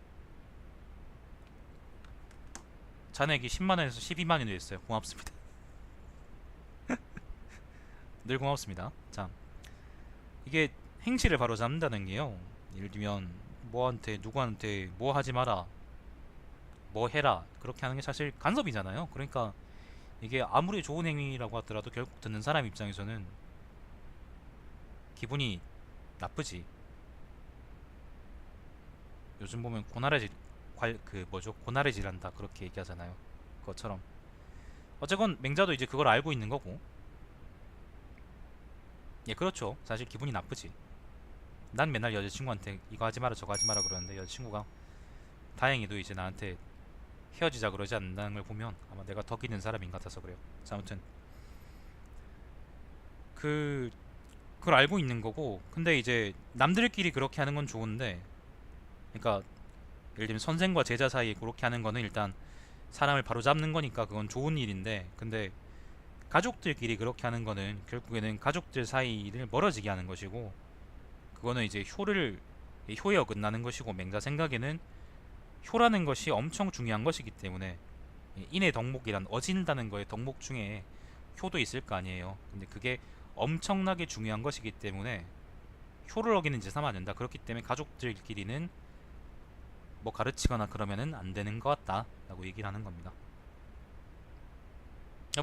잔액이 10만원에서 12만원이 됐어요. 고맙습니다. 늘 고맙습니다. 자, 이게 행실을 바로 잡는다는 게요, 예를 들면 누구한테 뭐 하지 마라, 뭐 해라, 그렇게 하는 게 사실 간섭이잖아요. 그러니까 이게 아무리 좋은 행위라고 하더라도 결국 듣는 사람 입장에서는 기분이 나쁘지. 요즘 보면 고나래질한다 그렇게 얘기하잖아요. 그것처럼 어쨌건 맹자도 이제 그걸 알고 있는 거고, 예, 그렇죠. 사실 기분이 나쁘지. 난 맨날 여자친구한테 이거 하지 마라 저거 하지 마라 그러는데 여자친구가 다행히도 이제 나한테 헤어지자 그러지 않는다는 걸 보면 아마 내가 덕 있는 사람인 것 같아서 그래요. 자, 아무튼 그걸 알고 있는 거고, 근데 이제 남들끼리 그렇게 하는 건 좋은데, 그러니까 예를 들면 선생과 제자 사이에 그렇게 하는 거는 일단 사람을 바로 잡는 거니까 그건 좋은 일인데, 근데 가족들끼리 그렇게 하는 거는 결국에는 가족들 사이를 멀어지게 하는 것이고, 그거는 이제 효에 어긋나는 것이고, 맹자 생각에는 효라는 것이 엄청 중요한 것이기 때문에, 인의 덕목이란 어진다는 거에 덕목 중에 효도 있을 거 아니에요. 근데 그게 엄청나게 중요한 것이기 때문에 효를 어기는 짓 하면 안 된다. 그렇기 때문에 가족들끼리는 뭐 가르치거나 그러면은 안 되는 것 같다 라고 얘기를 하는 겁니다.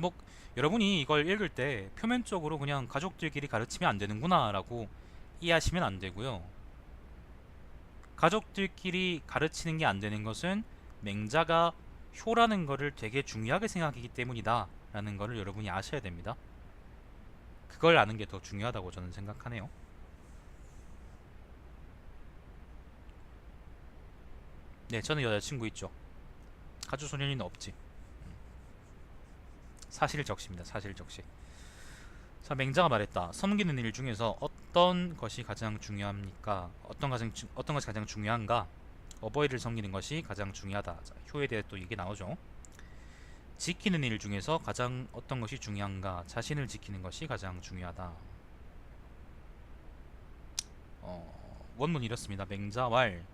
뭐 여러분이 이걸 읽을 때 표면적으로 그냥 가족들끼리 가르치면 안 되는구나 라고 이해하시면 안 되고요. 가족들끼리 가르치는 게 안 되는 것은 맹자가 효라는 거를 되게 중요하게 생각하기 때문이다 라는 거를 여러분이 아셔야 됩니다. 그걸 아는 게 더 중요하다고 저는 생각하네요. 네, 저는 여자친구 있죠. 가주소년이는 없지. 사실적시입니다. 사실적시. 자, 맹자가 말했다. 섬기는 일 중에서 어떤 것이 가장 중요합니까? 어떤 것이 가장 중요한가? 어버이를 섬기는 것이 가장 중요하다. 자, 효에 대해 또 이게 나오죠. 지키는 일 중에서 가장 어떤 것이 중요한가? 자신을 지키는 것이 가장 중요하다. 원문 이렇습니다. 맹자왈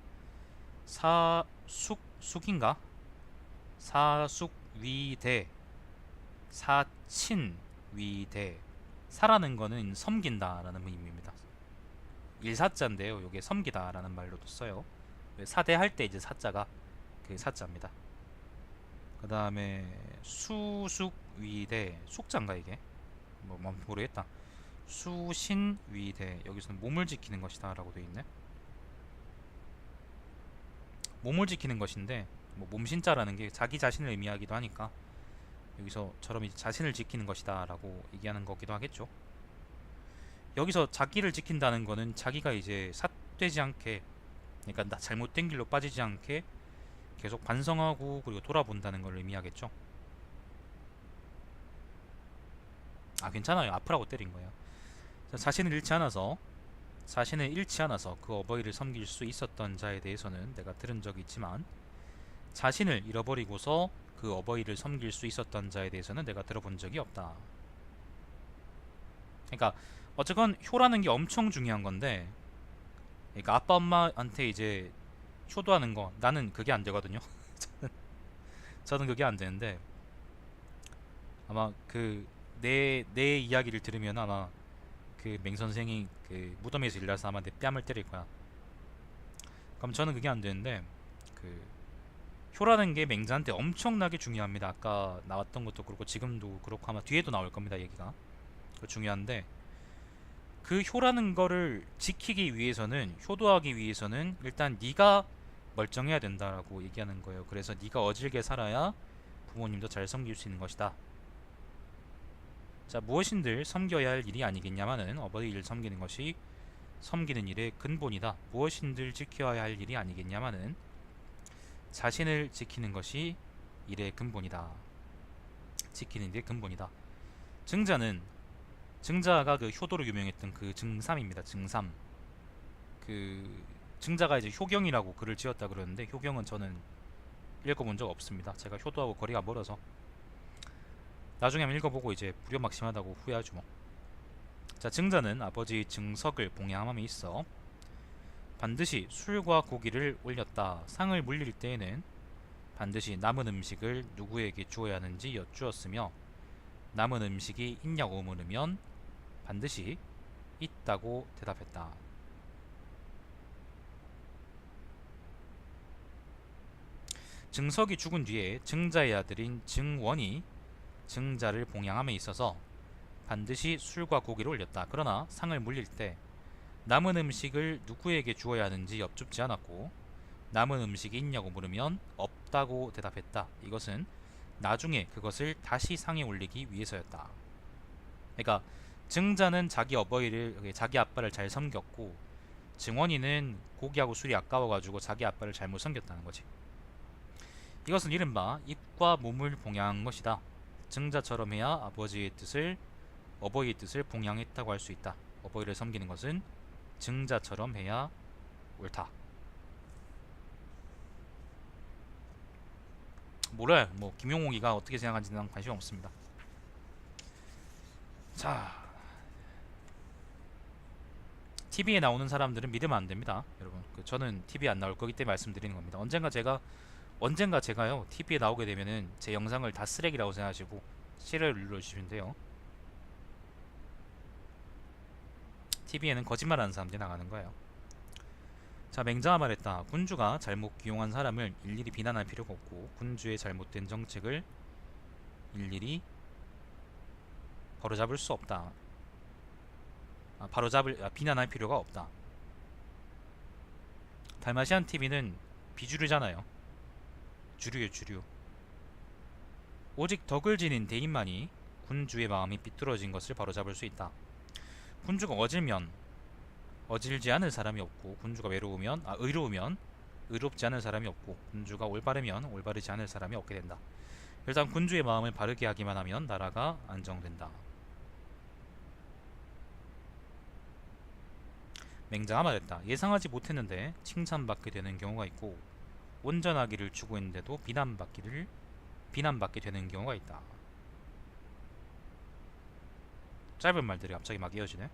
사숙인가? 사숙위대 사친위대. 사라는 거는 섬긴다라는 의미입니다. 일사자인데요. 요게 섬기다라는 말로도 써요. 사대할 때 이제 사자가 그 사자입니다. 그 다음에 수숙위대, 숙자인가 이게? 뭐 모르겠다. 수신위대, 여기서는 몸을 지키는 것이다 라고 되어 있네. 몸을 지키는 것인데 뭐 몸신자라는 게 자기 자신을 의미하기도 하니까 여기서처럼 이제 자신을 지키는 것이다 라고 얘기하는 거기도 하겠죠. 여기서 자기를 지킨다는 거는 자기가 이제 삿되지 않게, 그러니까 나 잘못된 길로 빠지지 않게 계속 반성하고 그리고 돌아본다는 걸 의미하겠죠. 아, 괜찮아요. 아프라고 때린 거예요. 자신을 잃지 않아서 그 어버이를 섬길 수 있었던 자에 대해서는 내가 들은 적이 있지만, 자신을 잃어버리고서 그 어버이를 섬길 수 있었던 자에 대해서는 내가 들어본 적이 없다. 그러니까 어쨌건 효라는 게 엄청 중요한 건데, 그러니까 아빠 엄마한테 이제 효도하는 거, 나는 그게 안 되거든요. 저는 그게 안 되는데, 아마 그 내 이야기를 들으면 아마 그 맹 선생이 그 무덤에서 일어나서 아마 내 뺨을 때릴 거야. 그럼 저는 그게 안 되는데, 그 효라는 게 맹자한테 엄청나게 중요합니다. 아까 나왔던 것도 그렇고 지금도 그렇고 아마 뒤에도 나올 겁니다. 얘기가 중요한데, 그 효라는 거를 지키기 위해서는, 효도하기 위해서는 일단 네가 멀쩡해야 된다라고 얘기하는 거예요. 그래서 네가 어질게 살아야 부모님도 잘 섬길 수 있는 것이다. 자, 무엇인들 섬겨야 할 일이 아니겠냐마는 어버이를 섬기는 것이 섬기는 일의 근본이다. 무엇인들 지켜야 할 일이 아니겠냐마는 자신을 지키는 것이 일의 근본이다. 지키는 일의 근본이다. 증자가 그 효도로 유명했던 그 증삼입니다. 증삼. 그 증자가 이제 효경이라고 글을 지었다 그러는데, 효경은 저는 읽어본 적 없습니다. 제가 효도하고 거리가 멀어서. 나중에 한번 읽어보고 이제 불효막심하다고 후회하죠 뭐. 자, 증자는 아버지 증석을 봉양함에 있어 반드시 술과 고기를 올렸다. 상을 물릴 때에는 반드시 남은 음식을 누구에게 주어야 하는지 여쭈었으며, 남은 음식이 있냐고 물으면 반드시 있다고 대답했다. 증석이 죽은 뒤에 증자의 아들인 증원이 증자를 봉양함에 있어서 반드시 술과 고기를 올렸다. 그러나 상을 물릴 때 남은 음식을 누구에게 주어야 하는지 여쭙지 않았고, 남은 음식이 있냐고 물으면 없다고 대답했다. 이것은 나중에 그것을 다시 상에 올리기 위해서였다. 그러니까 증자는 자기 아빠를 잘 섬겼고, 증원이는 고기하고 술이 아까워가지고 자기 아빠를 잘못 섬겼다는 거지. 이것은 이른바 입과 몸을 봉양한 것이다. 증자처럼 해야 어버이의 뜻을 봉양했다고 할 수 있다. 어버이를 섬기는 것은 증자처럼 해야 옳다. 몰라요. 뭐 김용옥이가 어떻게 생각하는지 난 관심 없습니다. 자, TV에 나오는 사람들은 믿으면 안 됩니다, 여러분. 저는 TV에 안 나올 거기 때문에 말씀드리는 겁니다. 언젠가 제가요 TV에 나오게 되면은 제 영상을 다 쓰레기라고 생각하시고 싫어요를 눌러주시면 돼요. TV에는 거짓말하는 사람들이 나가는 거예요. 자, 맹자가 말했다. 군주가 잘못 기용한 사람을 일일이 비난할 필요가 없고, 군주의 잘못된 정책을 일일이 바로잡을 수 없다. 비난할 필요가 없다. 달마시안 TV는 비주류잖아요. 주류요, 주류. 오직 덕을 지닌 대인만이 군주의 마음이 삐뚤어진 것을 바로잡을 수 있다. 군주가 어질지 않을 사람이 없고, 군주가 의로우면 의롭지 않을 사람이 없고, 군주가 올바르면 올바르지 않을 사람이 없게 된다. 일단 군주의 마음을 바르게 하기만 하면 나라가 안정된다. 맹자가 말했다. 예상하지 못했는데 칭찬받게 되는 경우가 있고, 온전하기를 추구했는데도 비난받게 되는 경우가 있다. 짧은 말들이 갑자기 막 이어지네.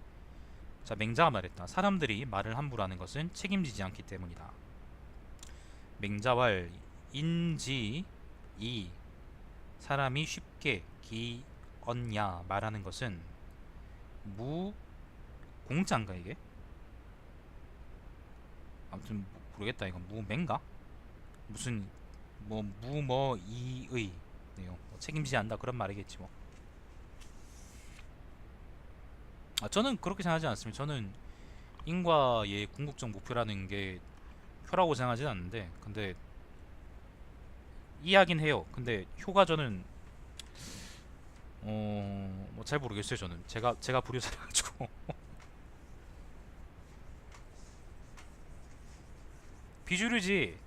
자, 맹자가 말했다. 사람들이 말을 함부로 하는 것은 책임지지 않기 때문이다. 맹자왈 인지 이 사람이 쉽게 기언냐 말하는 것은 무공자인가 이게? 아무튼 모르겠다. 이건 무맹가? 무슨 이의 네요. 책임지지 않는다 그런 말이겠지 뭐. 저는 그렇게 생각하지 않습니다. 저는 인과의 궁극적 목표라는 게 효라고 생각하진 않는데, 근데 이해하긴 해요. 근데 효가 저는 뭐 잘 모르겠어요. 저는 제가 불효자라가지고 비주류지.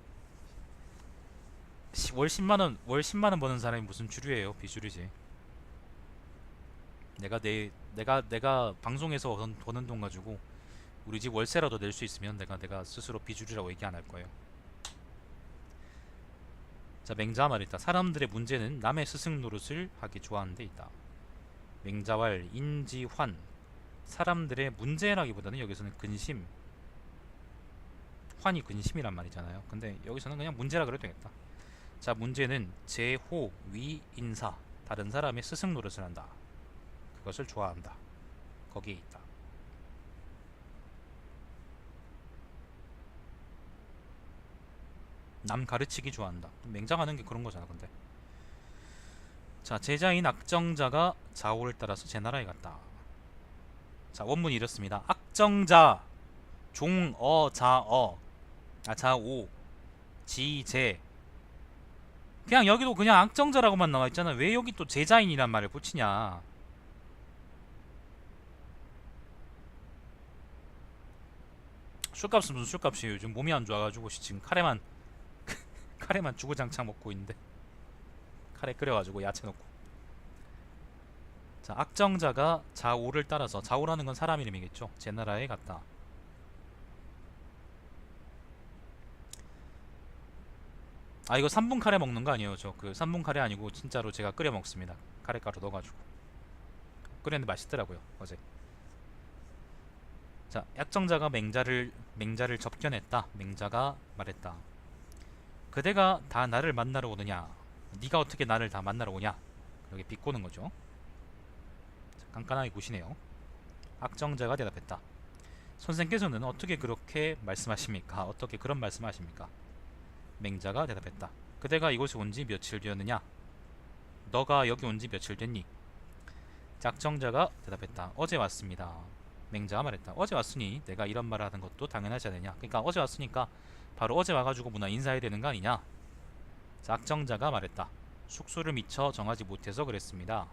월 10만 원 버는 사람이 무슨 주류예요? 비주류지. 내가 방송에서 버는 돈 가지고 우리 집 월세라도 낼 수 있으면 내가 스스로 비주류라고 얘기 안 할 거예요. 자, 맹자 말이다. 사람들의 문제는 남의 스승 노릇을 하기 좋아하는 데 있다. 맹자왈 인지환. 사람들의 문제라기보다는 여기서는 근심. 환이 근심이란 말이잖아요. 근데 여기서는 그냥 문제라 그래도 되겠다. 자, 문제는 제호 위 인사. 다른 사람의 스승 노릇을 한다. 그것을 좋아한다. 거기에 있다. 남 가르치기 좋아한다. 맹장하는 게 그런 거잖아. 근데 자, 제자인 악정자가 자오를 따라서 제 나라에 갔다. 자, 원문이 이렇습니다. 악정자 종어자어 자오 지제. 그냥 여기도 그냥 악정자라고만 나와 있잖아. 왜 여기 또 제자인이란 말을 붙이냐. 술값은 무슨 술값이에요. 요즘 몸이 안 좋아가지고 지금 카레만 주구장창 먹고 있는데, 카레 끓여가지고 야채 넣고. 자, 악정자가 자오를 따라서, 자오라는 건 사람 이름이겠죠. 제 나라에 갔다. 아, 이거 3분 카레 먹는 거 아니에요. 저 그 3분 카레 아니고 진짜로 제가 끓여 먹습니다. 카레가루 넣어가지고 끓였는데 맛있더라고요, 어제. 자, 약정자가 맹자를 접견했다. 맹자가 말했다. 그대가 다 나를 만나러 오느냐? 네가 어떻게 나를 다 만나러 오냐? 여기 비꼬는 거죠. 자, 깐깐하게 보시네요. 악정자가 대답했다. 선생께서는 어떻게 그렇게 말씀하십니까? 어떻게 그런 말씀하십니까? 맹자가 대답했다. 그대가 이곳에 온 지 며칠 되었느냐? 너가 여기 온 지 며칠 됐니? 짝정자가 대답했다. 어제 왔습니다. 맹자가 말했다. 어제 왔으니 내가 이런 말을 하는 것도 당연하지 않느냐? 그러니까 어제 왔으니까 바로 어제 와가지고 문화 인사해야 되는 거 아니냐? 짝정자가 말했다. 숙소를 미처 정하지 못해서 그랬습니다.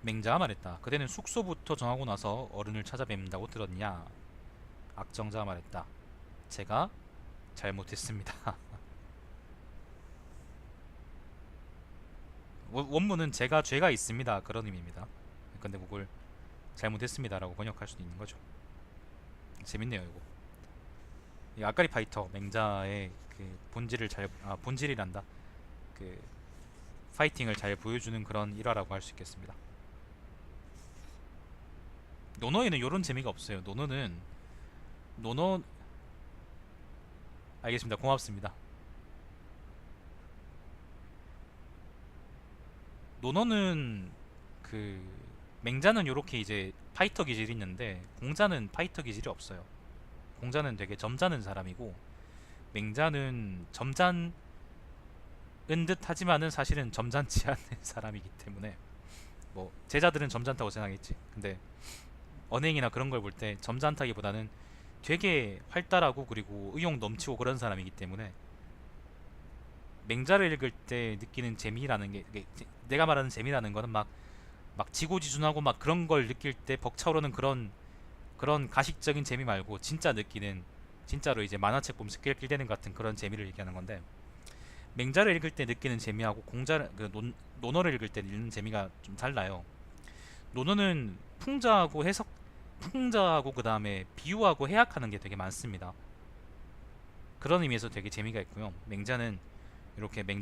맹자가 말했다. 그대는 숙소부터 정하고 나서 어른을 찾아뵙는다고 들었냐? 악정자가 말했다. 제가 잘못했습니다. 원문은 제가 죄가 있습니다. 그런 의미입니다. 근데 그걸 잘못했습니다라고 번역할 수도 있는 거죠. 재밌네요, 이거. 이 아까리 파이터 맹자의 그 본질이란다. 그 파이팅을 잘 보여주는 그런 일화라고 할 수 있겠습니다. 노노에는 이런 재미가 없어요. 노노 알겠습니다. 고맙습니다. 노노는 그 맹자는 요렇게 이제 파이터 기질이 있는데 공자는 파이터 기질이 없어요. 공자는 되게 점잖은 사람이고 맹자는 점잖은 듯 하지만은 사실은 점잖지 않은 사람이기 때문에, 뭐 제자들은 점잖다고 생각했지. 근데 언행이나 그런 걸 볼 때 점잖다기보다는 되게 활달하고 그리고 의욕 넘치고 그런 사람이기 때문에 맹자를 읽을 때 느끼는 재미라는 게, 내가 말하는 재미라는 거는 막 지고지순하고 막 그런 걸 느낄 때 벅차오르는 그런 가식적인 재미 말고 진짜 느끼는, 진짜로 이제 만화책 보면서 낄낄대는 같은 그런 재미를 얘기하는 건데, 맹자를 읽을 때 느끼는 재미하고 논어를 읽을 때 읽는 재미가 좀 달라요. 논어는 풍자하고 그 다음에 비유하고 해석하는 게 되게 많습니다. 그런 의미에서 되게 재미가 있고요. 맹자는 이렇게 맹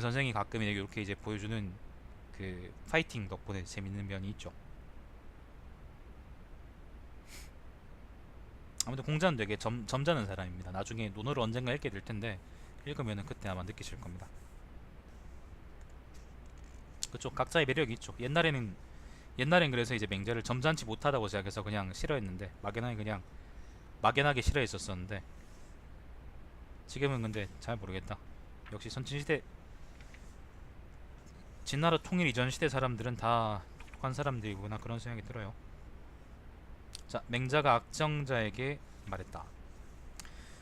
선생이 가끔 이렇게 이제 보여주는 그 파이팅 덕분에 재밌는 면이 있죠. 아무튼 공자는 되게 점잖은 사람입니다. 나중에 논어를 언젠가 읽게 될 텐데 읽으면은 그때 아마 느끼실 겁니다. 그쪽 각자의 매력이 있죠. 옛날엔 그래서 이제 맹자를 점잖지 못하다고 생각해서 그냥 싫어했는데, 막연하게 싫어했었었는데, 지금은 근데 잘 모르겠다. 역시 진나라 통일 이전 시대 사람들은 다 똑똑한 사람들이구나 그런 생각이 들어요. 자, 맹자가 악정자에게 말했다.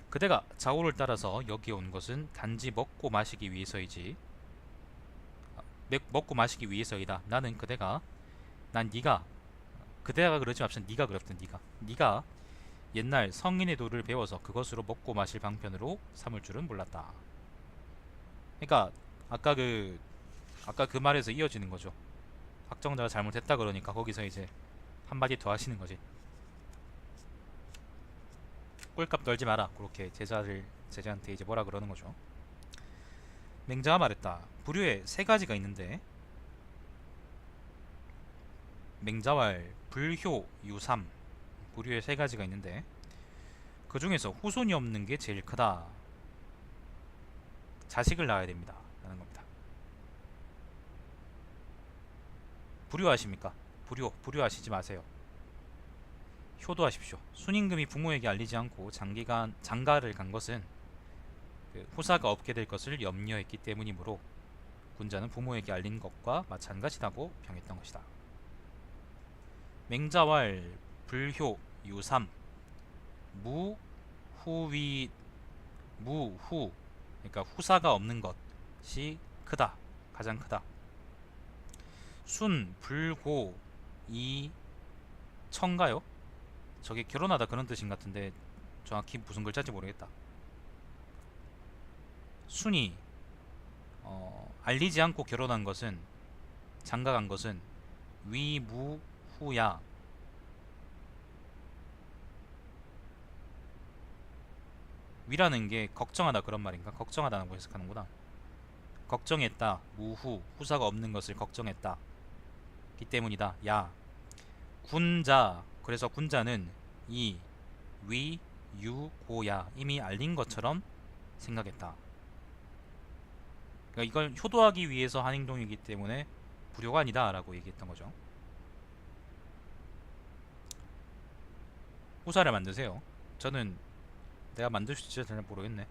그대가 자호를 따라서 여기 온 것은 단지 먹고 마시기 위해서이지. 먹고 마시기 위해서이다. 나는 그대가 난 네가 그대가 그러지 맙시다. 네가 그랬던 네가 옛날 성인의 도를 배워서 그것으로 먹고 마실 방편으로 삼을 줄은 몰랐다. 그러니까 아까 그 말에서 이어지는 거죠. 학정자가 잘못했다 그러니까 거기서 이제 한마디 더 하시는 거지. 꼴값 떨지 마라. 그렇게 제자한테 이제 뭐라 그러는 거죠. 맹자가 말했다. 부류에 세 가지가 있는데 맹자왈, 불효, 유삼 부류에 세 가지가 있는데 그 중에서 후손이 없는 게 제일 크다. 자식을 낳아야 됩니다. 라는 겁니다. 불효하십니까? 불효하시지 마세요. 효도하십시오. 순임금이 부모에게 알리지 않고 장기간 장가를 간 것은 후사가 없게 될 것을 염려했기 때문이므로 군자는 부모에게 알린 것과 마찬가지라고 평했던 것이다. 맹자왈, 불효, 유삼 무후위 무후 그러니까 후사가 없는 것이 크다. 가장 크다. 순, 불고, 이, 청가요? 저게 결혼하다 그런 뜻인 것 같은데 정확히 무슨 글자인지 모르겠다. 순이 알리지 않고 결혼한 것은 장가간 것은 위무후야. 위라는 게 걱정하다 그런 말인가? 걱정하다는 거 해석하는구나. 걱정했다. 무후 후사가 없는 것을 걱정했다. 기 때문이다. 야 군자 그래서 군자는 이 위 유 고야 이미 알린 것처럼 생각했다. 그러니까 이걸 효도하기 위해서 한 행동이기 때문에 불효가 아니다 라고 얘기했던 거죠. 후사를 만드세요. 저는 내가 만들 수 있을지 잘 모르겠네.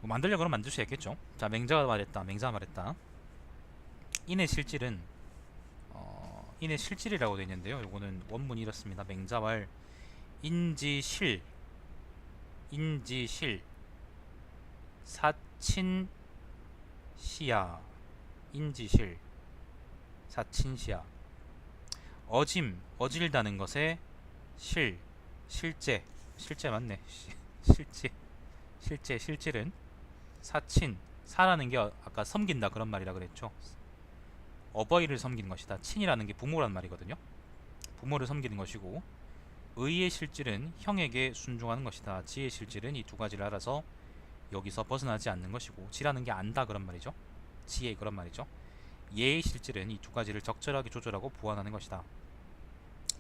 뭐 만들려고 그러면 만들 수 있겠죠. 자, 맹자가 말했다. 인의 실질은 인의 실질이라고 되어 있는데요. 요거는 원문이 이렇습니다. 맹자왈 인지실 사친시야 인지실 사친시야 어질다는 것에 실제 맞네. 실질은 사라는 게 아까 섬긴다 그런 말이라 그랬죠. 어버이를 섬기는 것이다. 친이라는 게 부모란 말이거든요. 부모를 섬기는 것이고 의의 실질은 형에게 순종하는 것이다. 지의 실질은 이 두 가지를 알아서 여기서 벗어나지 않는 것이고 지라는 게 안다 그런 말이죠. 지혜 그런 말이죠. 예의 실질은 이 두 가지를 적절하게 조절하고 보완하는 것이다.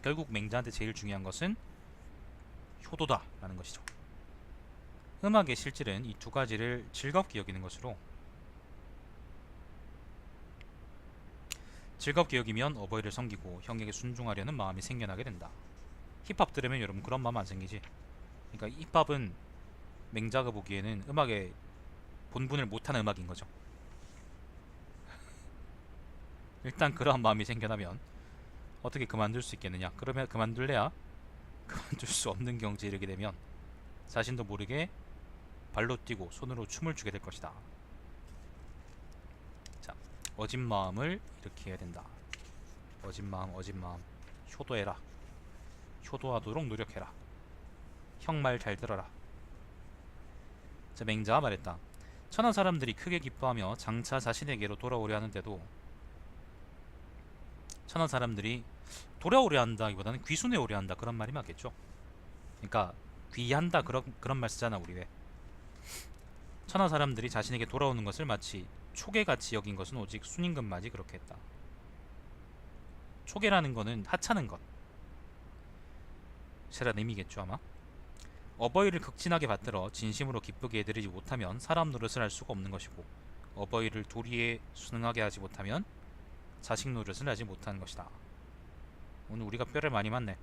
결국 맹자한테 제일 중요한 것은 효도다 라는 것이죠. 음악의 실질은 이 두 가지를 즐겁게 여기는 것으로 즐겁게 여기면 어버이를 섬기고 형에게 순종하려는 마음이 생겨나게 된다. 힙합 들으면 여러분 그런 마음 안 생기지? 그러니까 힙합은 맹자가 보기에는 음악의 본분을 못하는 음악인 거죠. 일단 그러한 마음이 생겨나면 어떻게 그만둘 수 있겠느냐? 그러면 그만둘래야 그만둘 수 없는 경지에 이르게 되면 자신도 모르게 발로 뛰고 손으로 춤을 추게 될 것이다. 자, 어진 마음을 이렇게 해야 된다. 어진 마음 효도해라. 효도하도록 노력해라. 형 말 잘 들어라. 자, 맹자가 말했다. 천하 사람들이 크게 기뻐하며 장차 자신에게로 돌아오려 하는데도 천하 사람들이 돌아오려 한다기보다는 귀순해 오려 한다 그런 말이 맞겠죠. 그러니까 귀한다 그런 말 쓰잖아 우리 왜. 천하 사람들이 자신에게 돌아오는 것을 마치 초계같이 여긴 것은 오직 순임금만이 그렇게 했다. 초계라는 거는 하찮은 것이라는 의미겠죠 아마. 어버이를 극진하게 받들어 진심으로 기쁘게 해드리지 못하면 사람 노릇을 할 수가 없는 것이고 어버이를 도리에 순응하게 하지 못하면 자식 노릇을 하지 못하는 것이다. 오늘 우리가 뼈를 많이 맞네.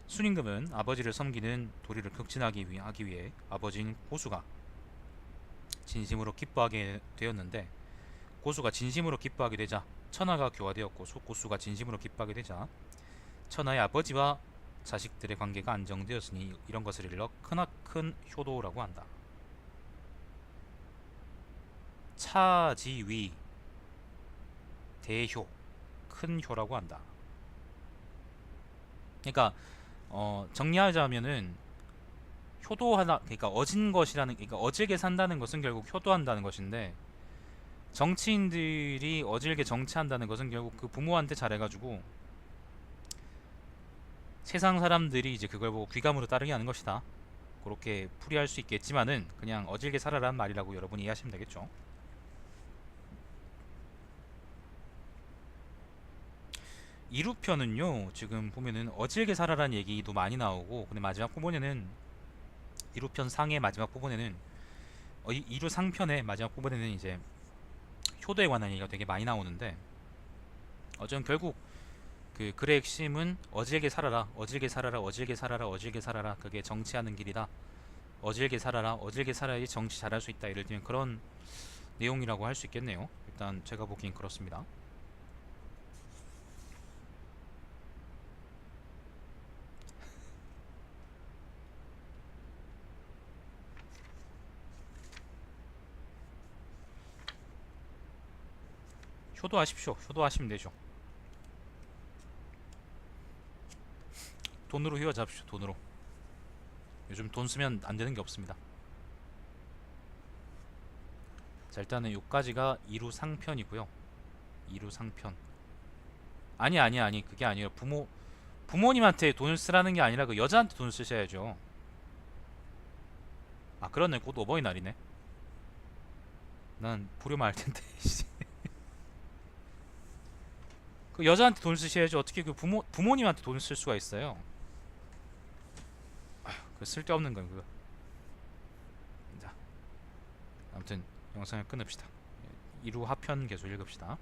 순임금은 아버지를 섬기는 도리를 극진하게 하기 위해 아버지인 고수가 진심으로 기뻐하게 되었는데 고수가 진심으로 기뻐하게 되자 천하가 교화되었고 고수가 진심으로 기뻐하게 되자 천하의 아버지와 자식들의 관계가 안정되었으니 이런 것을 일러 크나큰 효도라고 한다. 차지위 대효 큰 효라고 한다. 그러니까 정리하자면은 효도하다 그러니까 어진 것이라는 그러니까 어질게 산다는 것은 결국 효도한다는 것인데 정치인들이 어질게 정치한다는 것은 결국 그 부모한테 잘해가지고 세상 사람들이 이제 그걸 보고 귀감으로 따르게 하는 것이다. 그렇게 풀이할 수 있겠지만은 그냥 어질게 살아라는 말이라고 여러분이 이해하시면 되겠죠. 이루편은요 지금 보면은 어질게 살아라는 얘기도 많이 나오고 근데 마지막 부분에는 이루편 상의 마지막 부분에는 이루 상편의 마지막 부분에는 이제 효도에 관한 얘기가 되게 많이 나오는데 어쨌든 결국 그 글의 핵심은 어질게 살아라 어질게 살아라 어질게 살아라 어질게 살아라 그게 정치하는 길이다 어질게 살아라 어질게 살아야지 정치 잘할 수 있다 예를 들면 그런 내용이라고 할 수 있겠네요. 일단 제가 보기엔 그렇습니다. 효도하십시오. 효도하시면 되죠. 돈으로 휘어잡십시오. 돈으로. 요즘 돈 쓰면 안 되는 게 없습니다. 자 일단은 요까지가 이루 상편이고요. 이루 상편. 아니 그게 아니라 부모님한테 돈을 쓰라는 게 아니라 그 여자한테 돈을 쓰셔야죠. 아 그러네. 곧 어버이날이네. 난 부려만 할 텐데. 그 여자한테 돈을 쓰셔야죠. 어떻게 그 부모님한테 돈을 쓸 수가 있어요? 그 쓸데없는 건 그거. 자 아무튼 영상을 끊읍시다. 이루 하편 계속 읽읍시다.